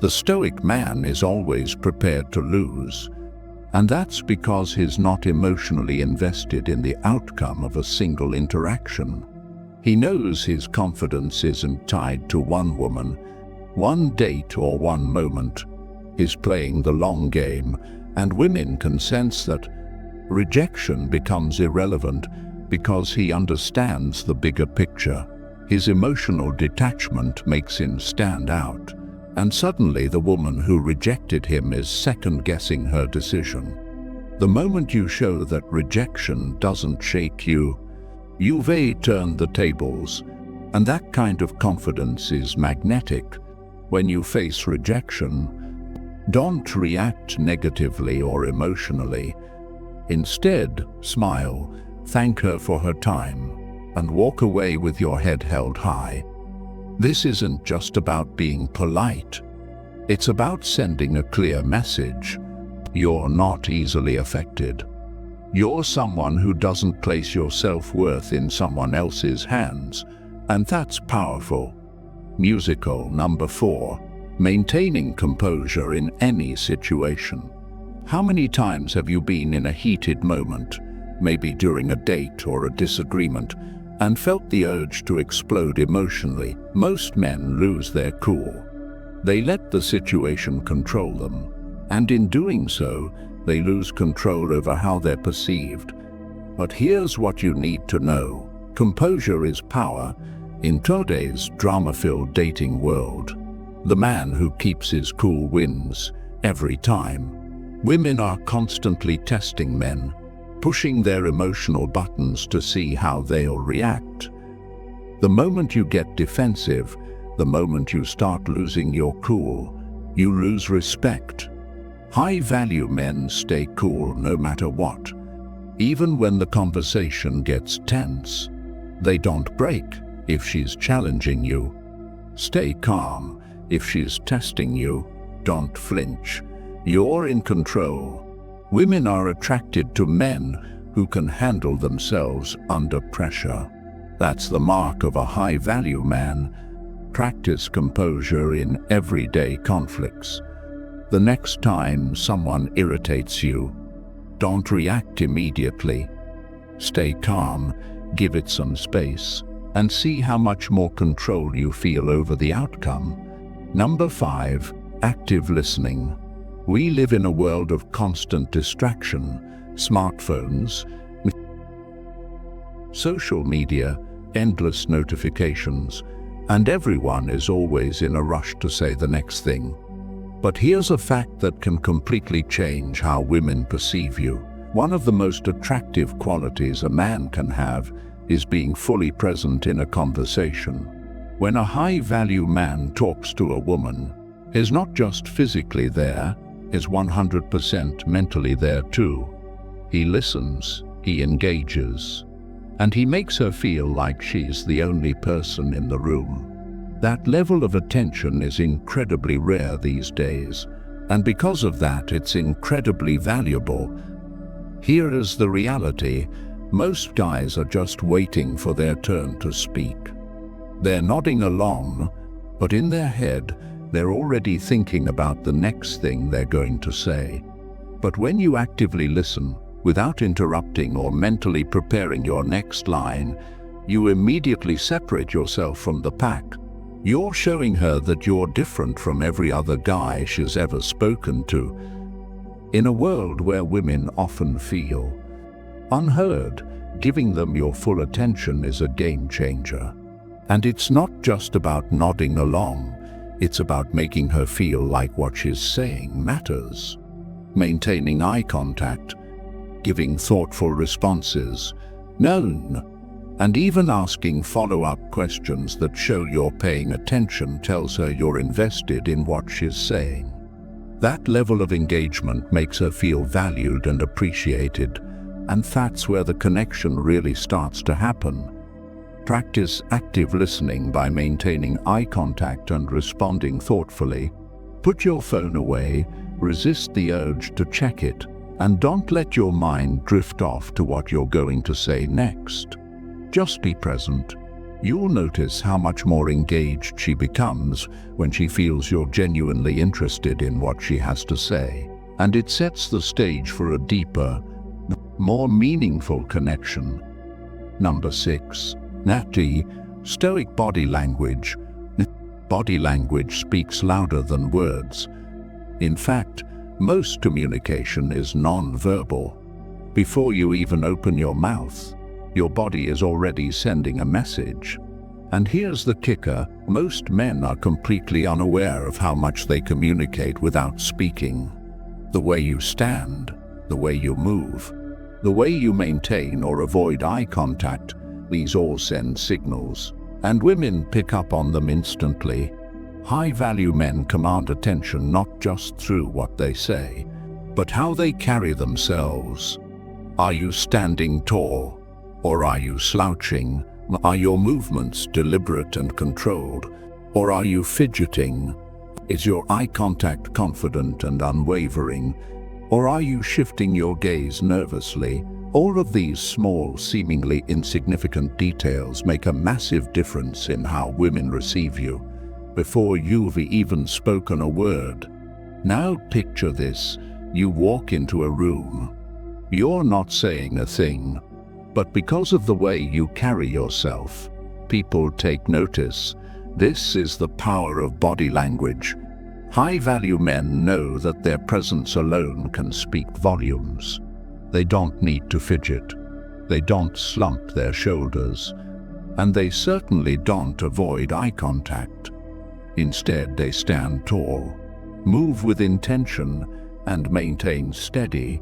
The Stoic man is always prepared to lose, and that's because he's not emotionally invested in the outcome of a single interaction. He knows his confidence isn't tied to one woman, one date, or one moment. He's playing the long game, and women can sense that. Rejection becomes irrelevant because he understands the bigger picture. His emotional detachment makes him stand out, and suddenly the woman who rejected him is second-guessing her decision. The moment you show that rejection doesn't shake you, you've turned the tables, and that kind of confidence is magnetic. When you face rejection, don't react negatively or emotionally. Instead, smile, thank her for her time, and walk away with your head held high. This isn't just about being polite. It's about sending a clear message. You're not easily affected. You're someone who doesn't place your self-worth in someone else's hands, and that's powerful. Musical. Number 4, maintaining composure in any situation. How many times have you been in a heated moment, maybe during a date or a disagreement, and felt the urge to explode emotionally? Most men lose their cool. They let the situation control them, and in doing so, they lose control over how they're perceived. But here's what you need to know. Composure is power in today's drama-filled dating world. The man who keeps his cool wins every time. Women are constantly testing men, pushing their emotional buttons to see how they'll react. The moment you get defensive, the moment you start losing your cool, you lose respect. High-value men stay cool no matter what. Even when the conversation gets tense, they don't break if she's challenging you. Stay calm if she's testing you. Don't flinch. You're in control. Women are attracted to men who can handle themselves under pressure. That's the mark of a high-value man. Practice composure in everyday conflicts. The next time someone irritates you, don't react immediately. Stay calm, give it some space, and see how much more control you feel over the outcome. Number 5, active listening. We live in a world of constant distraction, smartphones, social media, endless notifications, and everyone is always in a rush to say the next thing. But here's a fact that can completely change how women perceive you. One of the most attractive qualities a man can have is being fully present in a conversation. When a high-value man talks to a woman, he's not just physically there, he's 100% mentally there too. He listens, he engages, and he makes her feel like she's the only person in the room. That level of attention is incredibly rare these days, and because of that, it's incredibly valuable. Here is the reality: most guys are just waiting for their turn to speak. They're nodding along, but in their head, they're already thinking about the next thing they're going to say. But when you actively listen, without interrupting or mentally preparing your next line, you immediately separate yourself from the pack. You're showing her that you're different from every other guy she's ever spoken to. In a world where women often feel unheard, giving them your full attention is a game changer. And it's not just about nodding along, it's about making her feel like what she's saying matters. Maintaining eye contact, giving thoughtful responses, and even asking follow-up questions that show you're paying attention tells her you're invested in what she's saying. That level of engagement makes her feel valued and appreciated, and that's where the connection really starts to happen. Practice active listening by maintaining eye contact and responding thoughtfully. Put your phone away, resist the urge to check it, and don't let your mind drift off to what you're going to say next. Just be present. You'll notice how much more engaged she becomes when she feels you're genuinely interested in what she has to say, and it sets the stage for a deeper, more meaningful connection. Number 6. Stoic body language. Body language speaks louder than words. In fact, most communication is non-verbal. Before you even open your mouth, your body is already sending a message. And here's the kicker: most men are completely unaware of how much they communicate without speaking. The way you stand, the way you move, the way you maintain or avoid eye contact, these all send signals, and women pick up on them instantly. High-value men command attention not just through what they say, but how they carry themselves. Are you standing tall? Or are you slouching? Are your movements deliberate and controlled? Or are you fidgeting? Is your eye contact confident and unwavering? Or are you shifting your gaze nervously? All of these small, seemingly insignificant details make a massive difference in how women receive you before you've even spoken a word. Now picture this: you walk into a room. You're not saying a thing, but because of the way you carry yourself, people take notice. This is the power of body language. High-value men know that their presence alone can speak volumes. They don't need to fidget. They don't slump their shoulders. And they certainly don't avoid eye contact. Instead, they stand tall, move with intention, and maintain steady,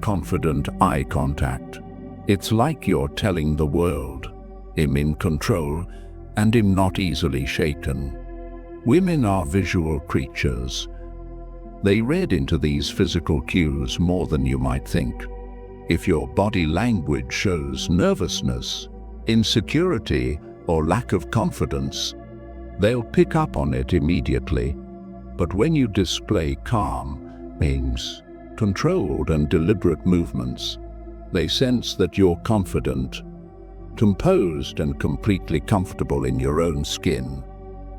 confident eye contact. It's like you're telling the world, I'm in control and I'm not easily shaken. Women are visual creatures. They read into these physical cues more than you might think. If your body language shows nervousness, insecurity, or lack of confidence, they'll pick up on it immediately. But when you display calm, controlled and deliberate movements, they sense that you're confident, composed, and completely comfortable in your own skin.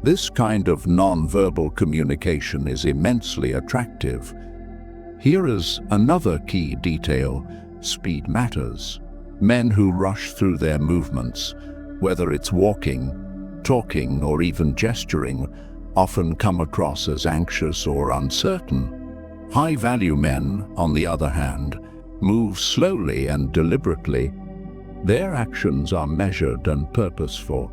This kind of non-verbal communication is immensely attractive. Here is another key detail: speed matters. Men who rush through their movements, whether it's walking, talking, or even gesturing, often come across as anxious or uncertain. High-value men, on the other hand, move slowly and deliberately. Their actions are measured and purposeful.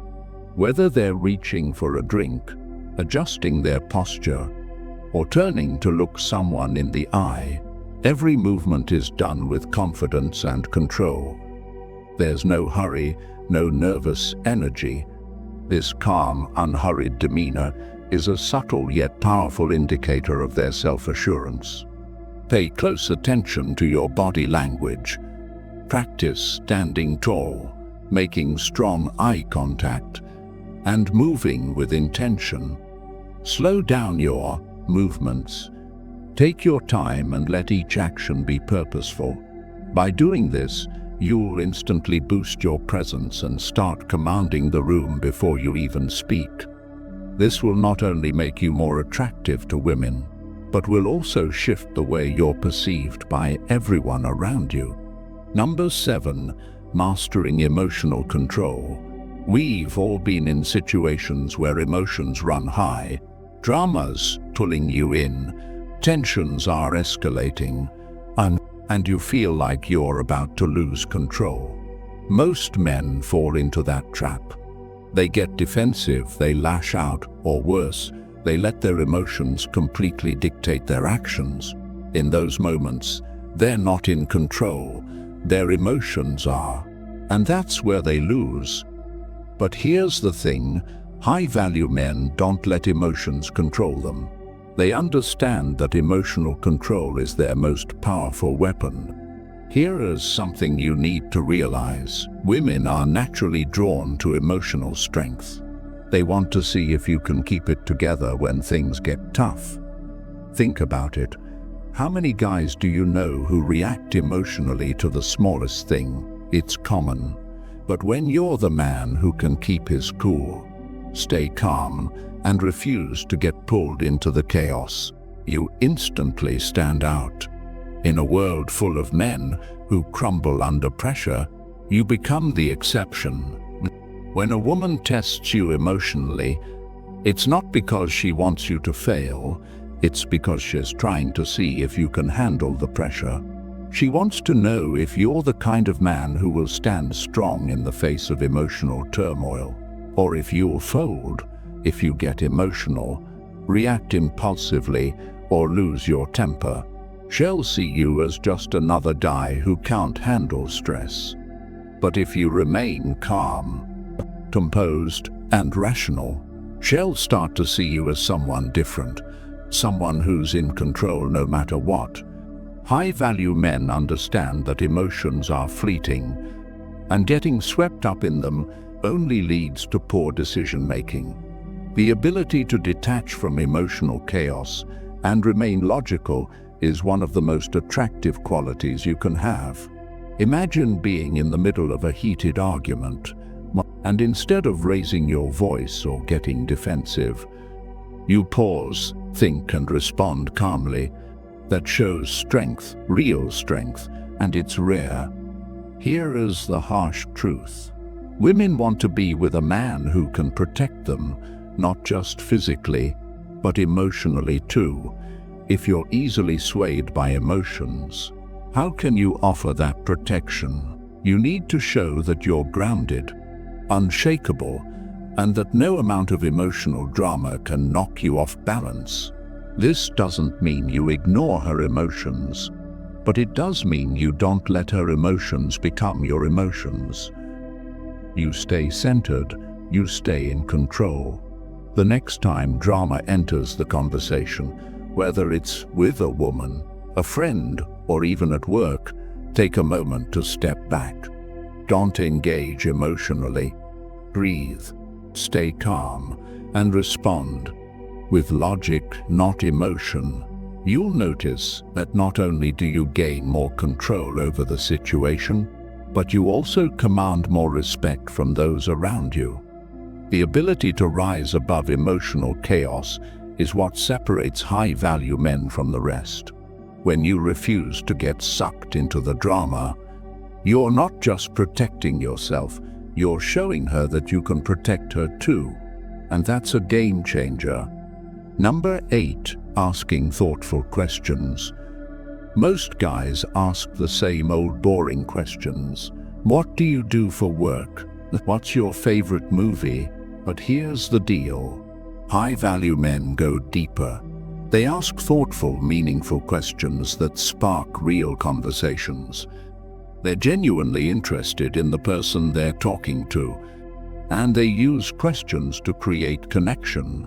Whether they're reaching for a drink, adjusting their posture, or turning to look someone in the eye, every movement is done with confidence and control. There's no hurry, no nervous energy. This calm, unhurried demeanor is a subtle yet powerful indicator of their self-assurance. Pay close attention to your body language. Practice standing tall, making strong eye contact, and moving with intention. Slow down your movements. Take your time and let each action be purposeful. By doing this, you'll instantly boost your presence and start commanding the room before you even speak. This will not only make you more attractive to women, but will also shift the way you're perceived by everyone around you. Number 7, mastering emotional control. We've all been in situations where emotions run high, dramas pulling you in, tensions are escalating, and you feel like you're about to lose control. Most men fall into that trap. They get defensive, they lash out, or worse, they let their emotions completely dictate their actions. In those moments, they're not in control, their emotions are, and that's where they lose. But here's the thing, high-value men don't let emotions control them. They understand that emotional control is their most powerful weapon. Here is something you need to realize. Women are naturally drawn to emotional strength. They want to see if you can keep it together when things get tough. Think about it. How many guys do you know who react emotionally to the smallest thing? It's common. But when you're the man who can keep his cool, stay calm, and refuse to get pulled into the chaos, you instantly stand out. In a world full of men who crumble under pressure, you become the exception. When a woman tests you emotionally, it's not because she wants you to fail, it's because she's trying to see if you can handle the pressure. She wants to know if you're the kind of man who will stand strong in the face of emotional turmoil, or if you'll fold if you get emotional, react impulsively, or lose your temper. She'll see you as just another guy who can't handle stress. But if you remain calm, composed, and rational, she'll start to see you as someone different, someone who's in control no matter what. High-value men understand that emotions are fleeting, and getting swept up in them only leads to poor decision-making. The ability to detach from emotional chaos and remain logical is one of the most attractive qualities you can have. Imagine being in the middle of a heated argument, and instead of raising your voice or getting defensive, you pause, think, and respond calmly. That shows strength, real strength, and it's rare. Here is the harsh truth. Women want to be with a man who can protect them, not just physically, but emotionally too. If you're easily swayed by emotions, how can you offer that protection? You need to show that you're grounded, unshakable, and that no amount of emotional drama can knock you off balance. This doesn't mean you ignore her emotions, but it does mean you don't let her emotions become your emotions. You stay centered, you stay in control. The next time drama enters the conversation, whether it's with a woman, a friend, or even at work, take a moment to step back. Don't engage emotionally. Breathe, stay calm, and respond with logic, not emotion. You'll notice that not only do you gain more control over the situation, but you also command more respect from those around you. The ability to rise above emotional chaos is what separates high-value men from the rest. When you refuse to get sucked into the drama, you're not just protecting yourself, you're showing her that you can protect her too. And that's a game changer. Number 8, asking thoughtful questions. Most guys ask the same old boring questions. What do you do for work? What's your favorite movie? But here's the deal. High-value men go deeper. They ask thoughtful, meaningful questions that spark real conversations. They're genuinely interested in the person they're talking to, and they use questions to create connection.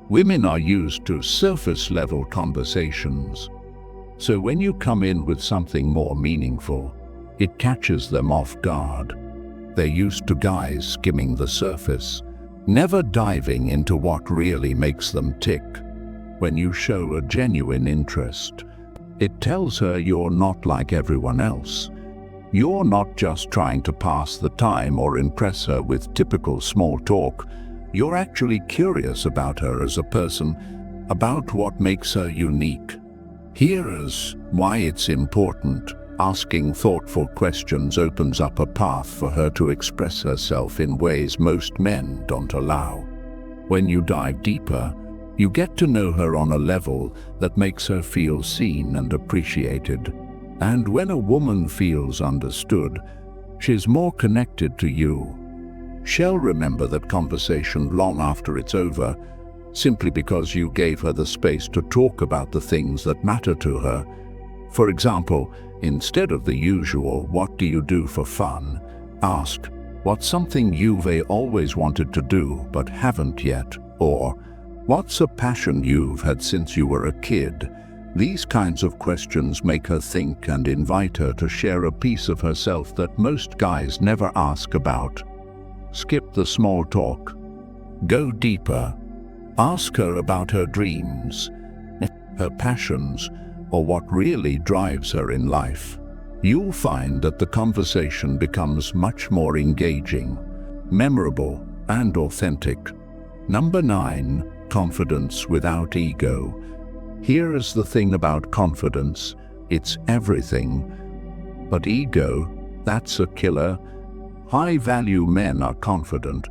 Women are used to surface-level conversations. So when you come in with something more meaningful, it catches them off guard. They're used to guys skimming the surface, never diving into what really makes them tick. When you show a genuine interest, it tells her you're not like everyone else. You're not just trying to pass the time or impress her with typical small talk. You're actually curious about her as a person, about what makes her unique. Here's why it's important. Asking thoughtful questions opens up a path for her to express herself in ways most men don't allow. When you dive deeper, you get to know her on a level that makes her feel seen and appreciated. And when a woman feels understood, she's more connected to you. She'll remember that conversation long after it's over, simply because you gave her the space to talk about the things that matter to her. For example, instead of the usual, "What do you do for fun?" ask, "What's something you've always wanted to do but haven't yet?" Or, "What's a passion you've had since you were a kid?" These kinds of questions make her think and invite her to share a piece of herself that most guys never ask about. Skip the small talk. Go deeper. Ask her about her dreams, her passions, or what really drives her in life. You'll find that the conversation becomes much more engaging, memorable, and authentic. Number 9, confidence without ego. Here is the thing about confidence. It's everything. But ego, that's a killer. High-value men are confident,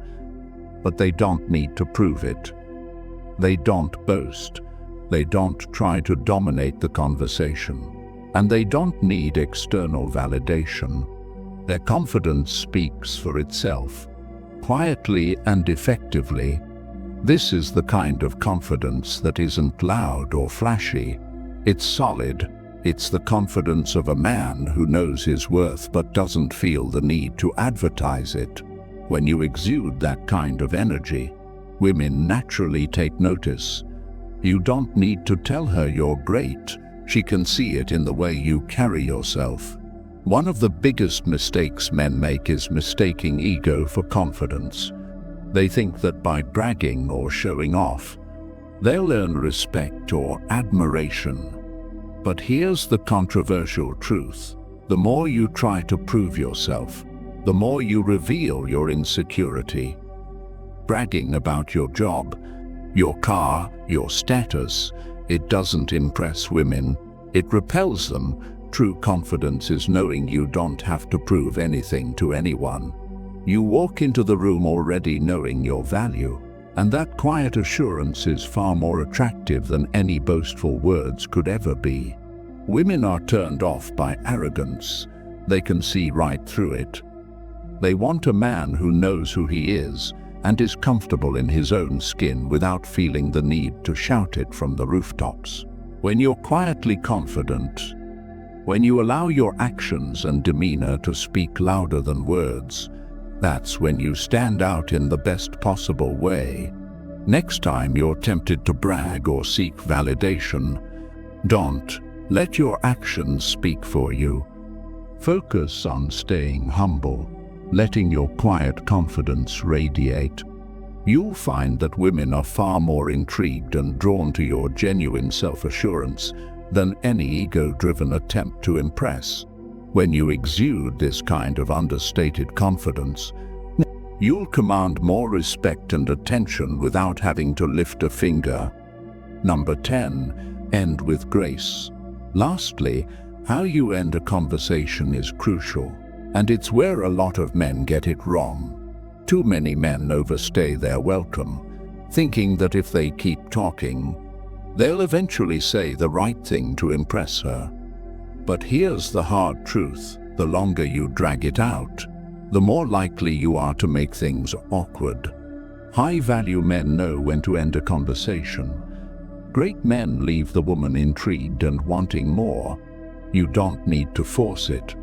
but they don't need to prove it. They don't boast. They don't try to dominate the conversation. And they don't need external validation. Their confidence speaks for itself, quietly and effectively. This is the kind of confidence that isn't loud or flashy. It's solid. It's the confidence of a man who knows his worth but doesn't feel the need to advertise it. When you exude that kind of energy, women naturally take notice. You don't need to tell her you're great. She can see it in the way you carry yourself. One of the biggest mistakes men make is mistaking ego for confidence. They think that by bragging or showing off, they'll earn respect or admiration. But here's the controversial truth. The more you try to prove yourself, the more you reveal your insecurity. Bragging about your job, your car, your status, it doesn't impress women. It repels them. True confidence is knowing you don't have to prove anything to anyone. You walk into the room already knowing your value, and that quiet assurance is far more attractive than any boastful words could ever be. Women are turned off by arrogance. They can see right through it. They want a man who knows who he is and is comfortable in his own skin without feeling the need to shout it from the rooftops. When you're quietly confident, when you allow your actions and demeanor to speak louder than words, that's when you stand out in the best possible way. Next time you're tempted to brag or seek validation, don't. Let your actions speak for you. Focus on staying humble, letting your quiet confidence radiate. You'll find that women are far more intrigued and drawn to your genuine self-assurance than any ego-driven attempt to impress. When you exude this kind of understated confidence, you'll command more respect and attention without having to lift a finger. Number 10, end with grace. Lastly, how you end a conversation is crucial, and it's where a lot of men get it wrong. Too many men overstay their welcome, thinking that if they keep talking, They'll eventually say the right thing to impress her. But here's the hard truth: the longer you drag it out, the more likely you are to make things awkward. High-value men know when to end a conversation. Great men leave the woman intrigued and wanting more. You don't need to force it.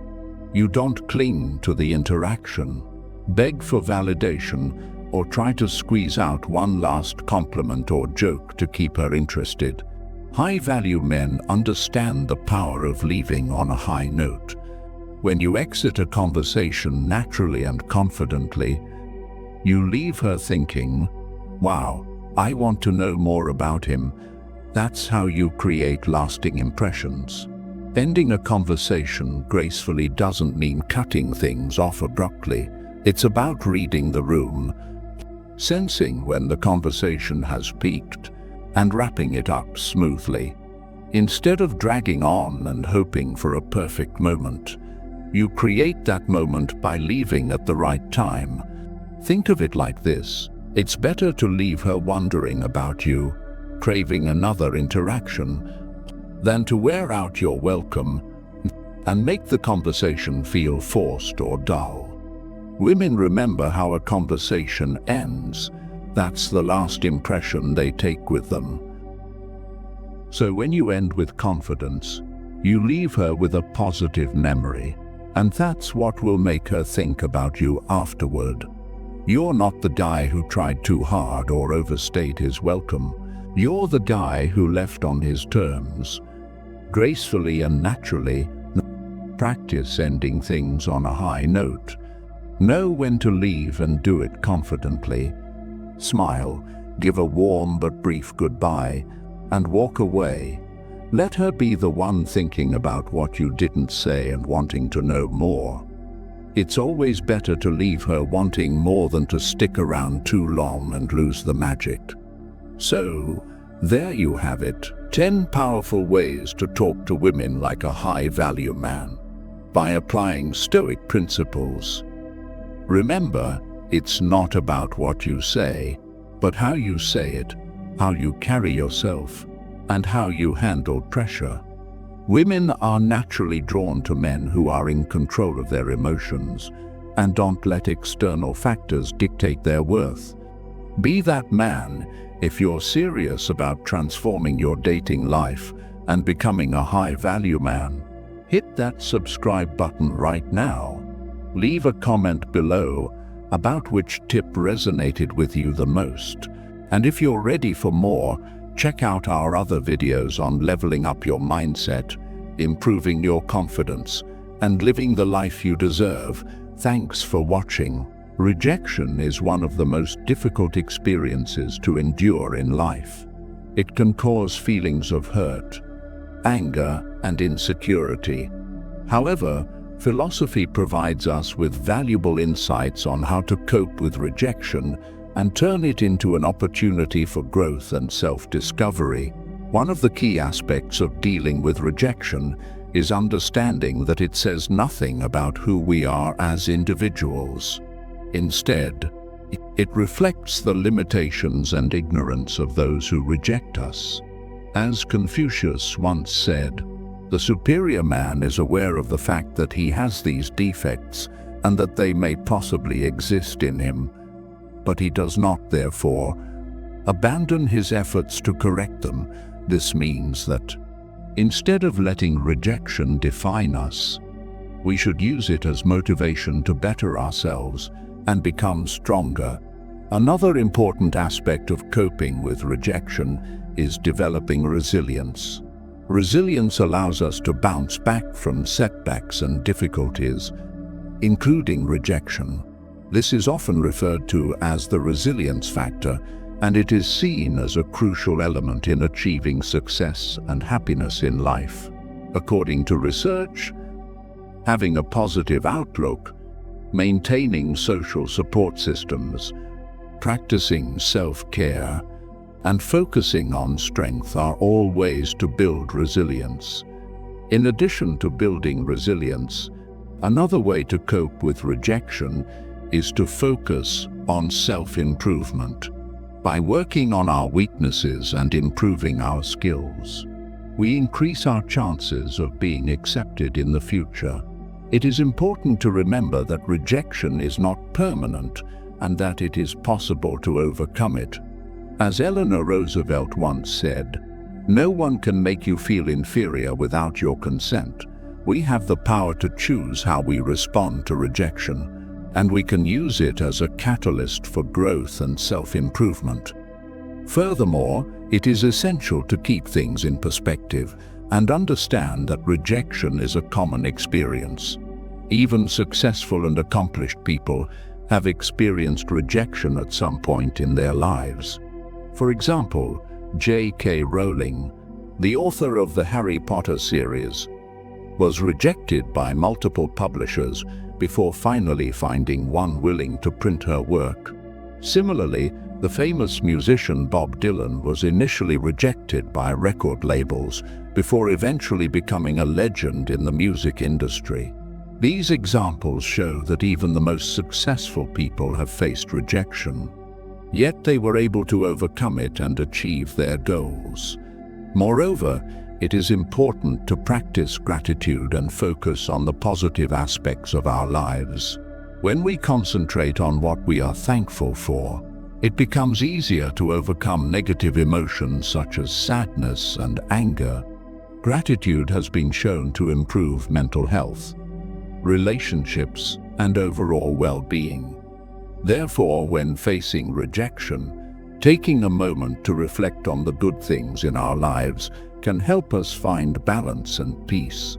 You don't cling to the interaction, beg for validation, or try to squeeze out one last compliment or joke to keep her interested. High-value men understand the power of leaving on a high note. When you exit a conversation naturally and confidently, you leave her thinking, "Wow, I want to know more about him." That's how you create lasting impressions. Ending a conversation gracefully doesn't mean cutting things off abruptly. It's about reading the room, sensing when the conversation has peaked, and wrapping it up smoothly. Instead of dragging on and hoping for a perfect moment, you create that moment by leaving at the right time. Think of it like this: it's better to leave her wondering about you, craving another interaction, than to wear out your welcome and make the conversation feel forced or dull. Women remember how a conversation ends. That's the last impression they take with them. So when you end with confidence, you leave her with a positive memory, and that's what will make her think about you afterward. You're not the guy who tried too hard or overstayed his welcome. You're the guy who left on his terms, gracefully and naturally. Practice ending things on a high note. Know when to leave and do it confidently. Smile, give a warm but brief goodbye, and walk away. Let her be the one thinking about what you didn't say and wanting to know more. It's always better to leave her wanting more than to stick around too long and lose the magic. So, there you have it, 10 powerful ways to talk to women like a high-value man, by applying Stoic principles. Remember, it's not about what you say, but how you say it, how you carry yourself, and how you handle pressure. Women are naturally drawn to men who are in control of their emotions and don't let external factors dictate their worth. Be that man if you're serious about transforming your dating life and becoming a high-value man. Hit that subscribe button right now. Leave a comment below about which tip resonated with you the most. And if you're ready for more, check out our other videos on leveling up your mindset, improving your confidence, and living the life you deserve. Thanks for watching. Rejection is one of the most difficult experiences to endure in life. It can cause feelings of hurt, anger, and insecurity. However, philosophy provides us with valuable insights on how to cope with rejection and turn it into an opportunity for growth and self-discovery. One of the key aspects of dealing with rejection is understanding that it says nothing about who we are as individuals. Instead, it reflects the limitations and ignorance of those who reject us. As Confucius once said, "The superior man is aware of the fact that he has these defects and that they may possibly exist in him, but he does not, therefore, abandon his efforts to correct them." This means that, instead of letting rejection define us, we should use it as motivation to better ourselves and become stronger. Another important aspect of coping with rejection is developing resilience. Resilience allows us to bounce back from setbacks and difficulties, including rejection. This is often referred to as the resilience factor, and it is seen as a crucial element in achieving success and happiness in life. According to research, having a positive outlook, maintaining social support systems, practicing self-care, and focusing on strength are all ways to build resilience. In addition to building resilience, another way to cope with rejection is to focus on self-improvement. By working on our weaknesses and improving our skills, we increase our chances of being accepted in the future. It is important to remember that rejection is not permanent and that it is possible to overcome it. As Eleanor Roosevelt once said, "No one can make you feel inferior without your consent. We have the power to choose how we respond to rejection, and we can use it as a catalyst for growth and self-improvement." Furthermore, it is essential to keep things in perspective and understand that rejection is a common experience. Even successful and accomplished people have experienced rejection at some point in their lives. For example, J.K. Rowling, the author of the Harry Potter series, was rejected by multiple publishers before finally finding one willing to print her work. Similarly, the famous musician Bob Dylan was initially rejected by record labels before eventually becoming a legend in the music industry. These examples show that even the most successful people have faced rejection, yet they were able to overcome it and achieve their goals. Moreover, it is important to practice gratitude and focus on the positive aspects of our lives. When we concentrate on what we are thankful for, it becomes easier to overcome negative emotions such as sadness and anger. Gratitude has been shown to improve mental health, relationships, and overall well-being. Therefore, when facing rejection, taking a moment to reflect on the good things in our lives can help us find balance and peace.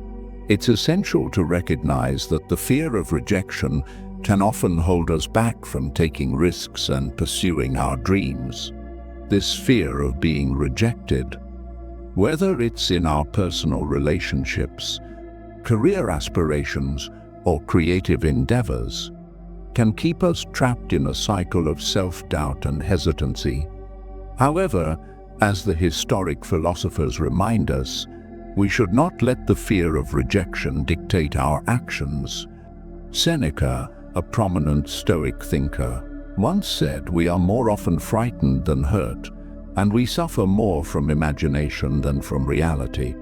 It's essential to recognize that the fear of rejection can often hold us back from taking risks and pursuing our dreams. This fear of being rejected, whether it's in our personal relationships, career aspirations, or creative endeavors, can keep us trapped in a cycle of self-doubt and hesitancy. However, as the historic philosophers remind us, we should not let the fear of rejection dictate our actions. Seneca, a prominent Stoic thinker, once said, "We are more often frightened than hurt, and we suffer more from imagination than from reality."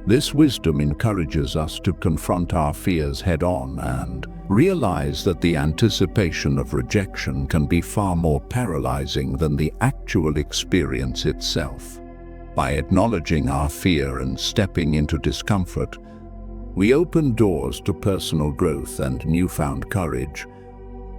This wisdom encourages us to confront our fears head-on and realize that the anticipation of rejection can be far more paralyzing than the actual experience itself. By acknowledging our fear and stepping into discomfort, we open doors to personal growth and newfound courage.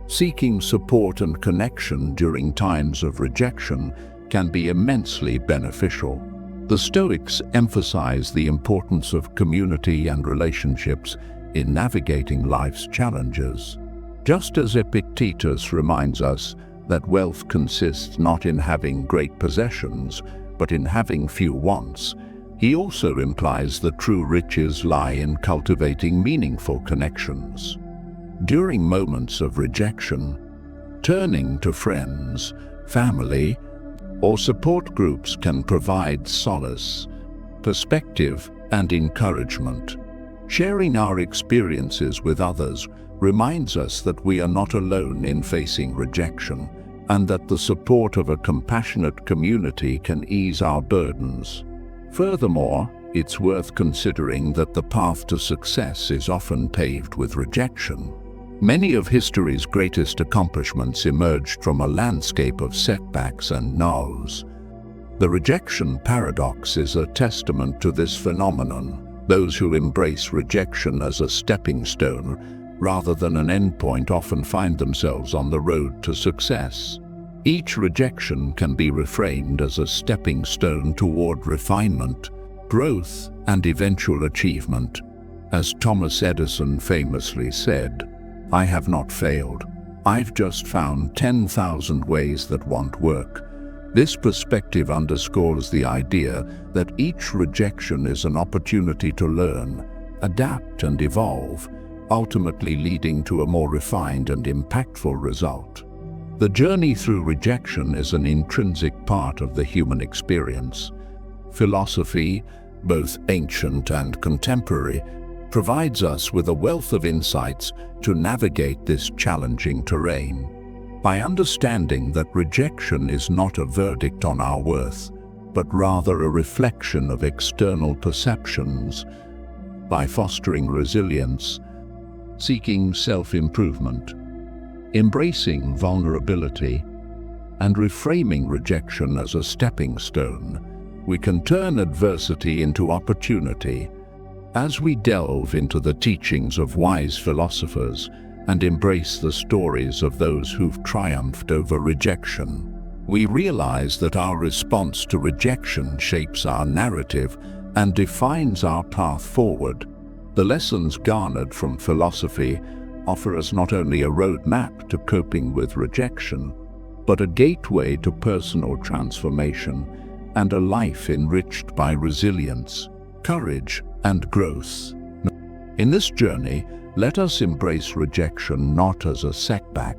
Seeking support and connection during times of rejection can be immensely beneficial. The Stoics emphasize the importance of community and relationships in navigating life's challenges. Just as Epictetus reminds us that wealth consists not in having great possessions, but in having few wants, he also implies that true riches lie in cultivating meaningful connections. During moments of rejection, turning to friends, family, or support groups can provide solace, perspective, and encouragement. Sharing our experiences with others reminds us that we are not alone in facing rejection, and that the support of a compassionate community can ease our burdens. Furthermore, it's worth considering that the path to success is often paved with rejection. Many of history's greatest accomplishments emerged from a landscape of setbacks and no's. The rejection paradox is a testament to this phenomenon. Those who embrace rejection as a stepping stone rather than an endpoint often find themselves on the road to success. Each rejection can be reframed as a stepping stone toward refinement, growth, and eventual achievement. As Thomas Edison famously said, "I have not failed. I've just found 10,000 ways that won't work." This perspective underscores the idea that each rejection is an opportunity to learn, adapt, and evolve, ultimately leading to a more refined and impactful result. The journey through rejection is an intrinsic part of the human experience. Philosophy, both ancient and contemporary, provides us with a wealth of insights to navigate this challenging terrain. By understanding that rejection is not a verdict on our worth, but rather a reflection of external perceptions, by fostering resilience, seeking self-improvement, embracing vulnerability, and reframing rejection as a stepping stone, we can turn adversity into opportunity. As we delve into the teachings of wise philosophers and embrace the stories of those who've triumphed over rejection, we realize that our response to rejection shapes our narrative and defines our path forward. The lessons garnered from philosophy offer us not only a roadmap to coping with rejection, but a gateway to personal transformation and a life enriched by resilience, courage, and growth. In this journey, let us embrace rejection not as a setback,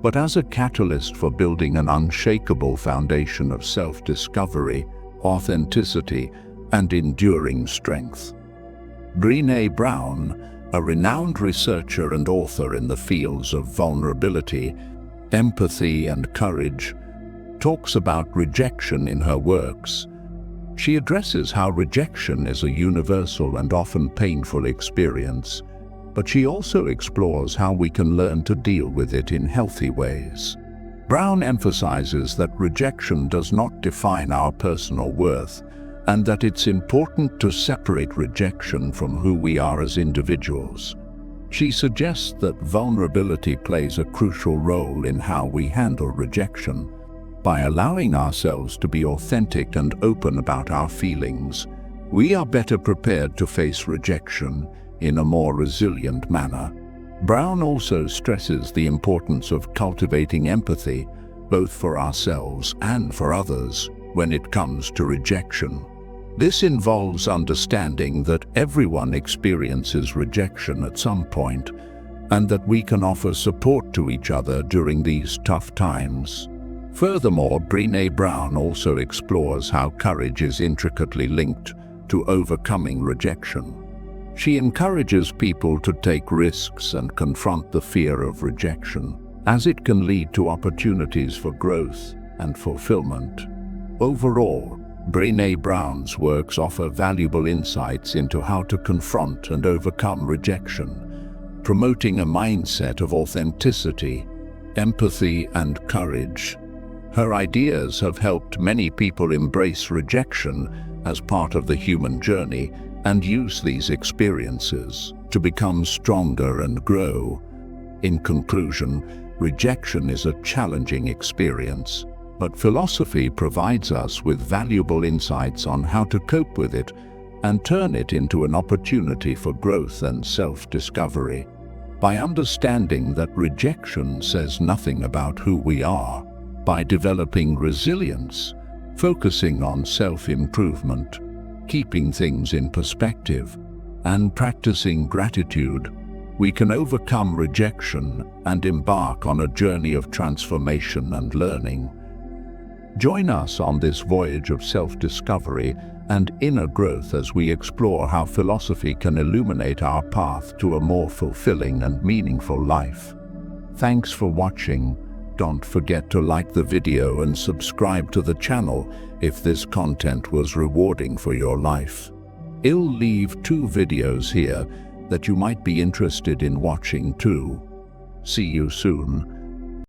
but as a catalyst for building an unshakable foundation of self-discovery, authenticity, and enduring strength. Brené Brown, a renowned researcher and author in the fields of vulnerability, empathy, and courage, talks about rejection in her works. She addresses how rejection is a universal and often painful experience, but she also explores how we can learn to deal with it in healthy ways. Brown emphasizes that rejection does not define our personal worth, and that it's important to separate rejection from who we are as individuals. She suggests that vulnerability plays a crucial role in how we handle rejection. By allowing ourselves to be authentic and open about our feelings, we are better prepared to face rejection in a more resilient manner. Brown also stresses the importance of cultivating empathy, both for ourselves and for others, when it comes to rejection. This involves understanding that everyone experiences rejection at some point, and that we can offer support to each other during these tough times. Furthermore, Brené Brown also explores how courage is intricately linked to overcoming rejection. She encourages people to take risks and confront the fear of rejection, as it can lead to opportunities for growth and fulfillment. Overall, Brené Brown's works offer valuable insights into how to confront and overcome rejection, promoting a mindset of authenticity, empathy, and courage. Her ideas have helped many people embrace rejection as part of the human journey and use these experiences to become stronger and grow. In conclusion, rejection is a challenging experience, but philosophy provides us with valuable insights on how to cope with it and turn it into an opportunity for growth and self-discovery. By understanding that rejection says nothing about who we are, by developing resilience, focusing on self-improvement, keeping things in perspective, and practicing gratitude, we can overcome rejection and embark on a journey of transformation and learning. Join us on this voyage of self-discovery and inner growth as we explore how philosophy can illuminate our path to a more fulfilling and meaningful life. Thanks for watching. Don't forget to like the video and subscribe to the channel if this content was rewarding for your life. I'll leave 2 videos here that you might be interested in watching too. See you soon.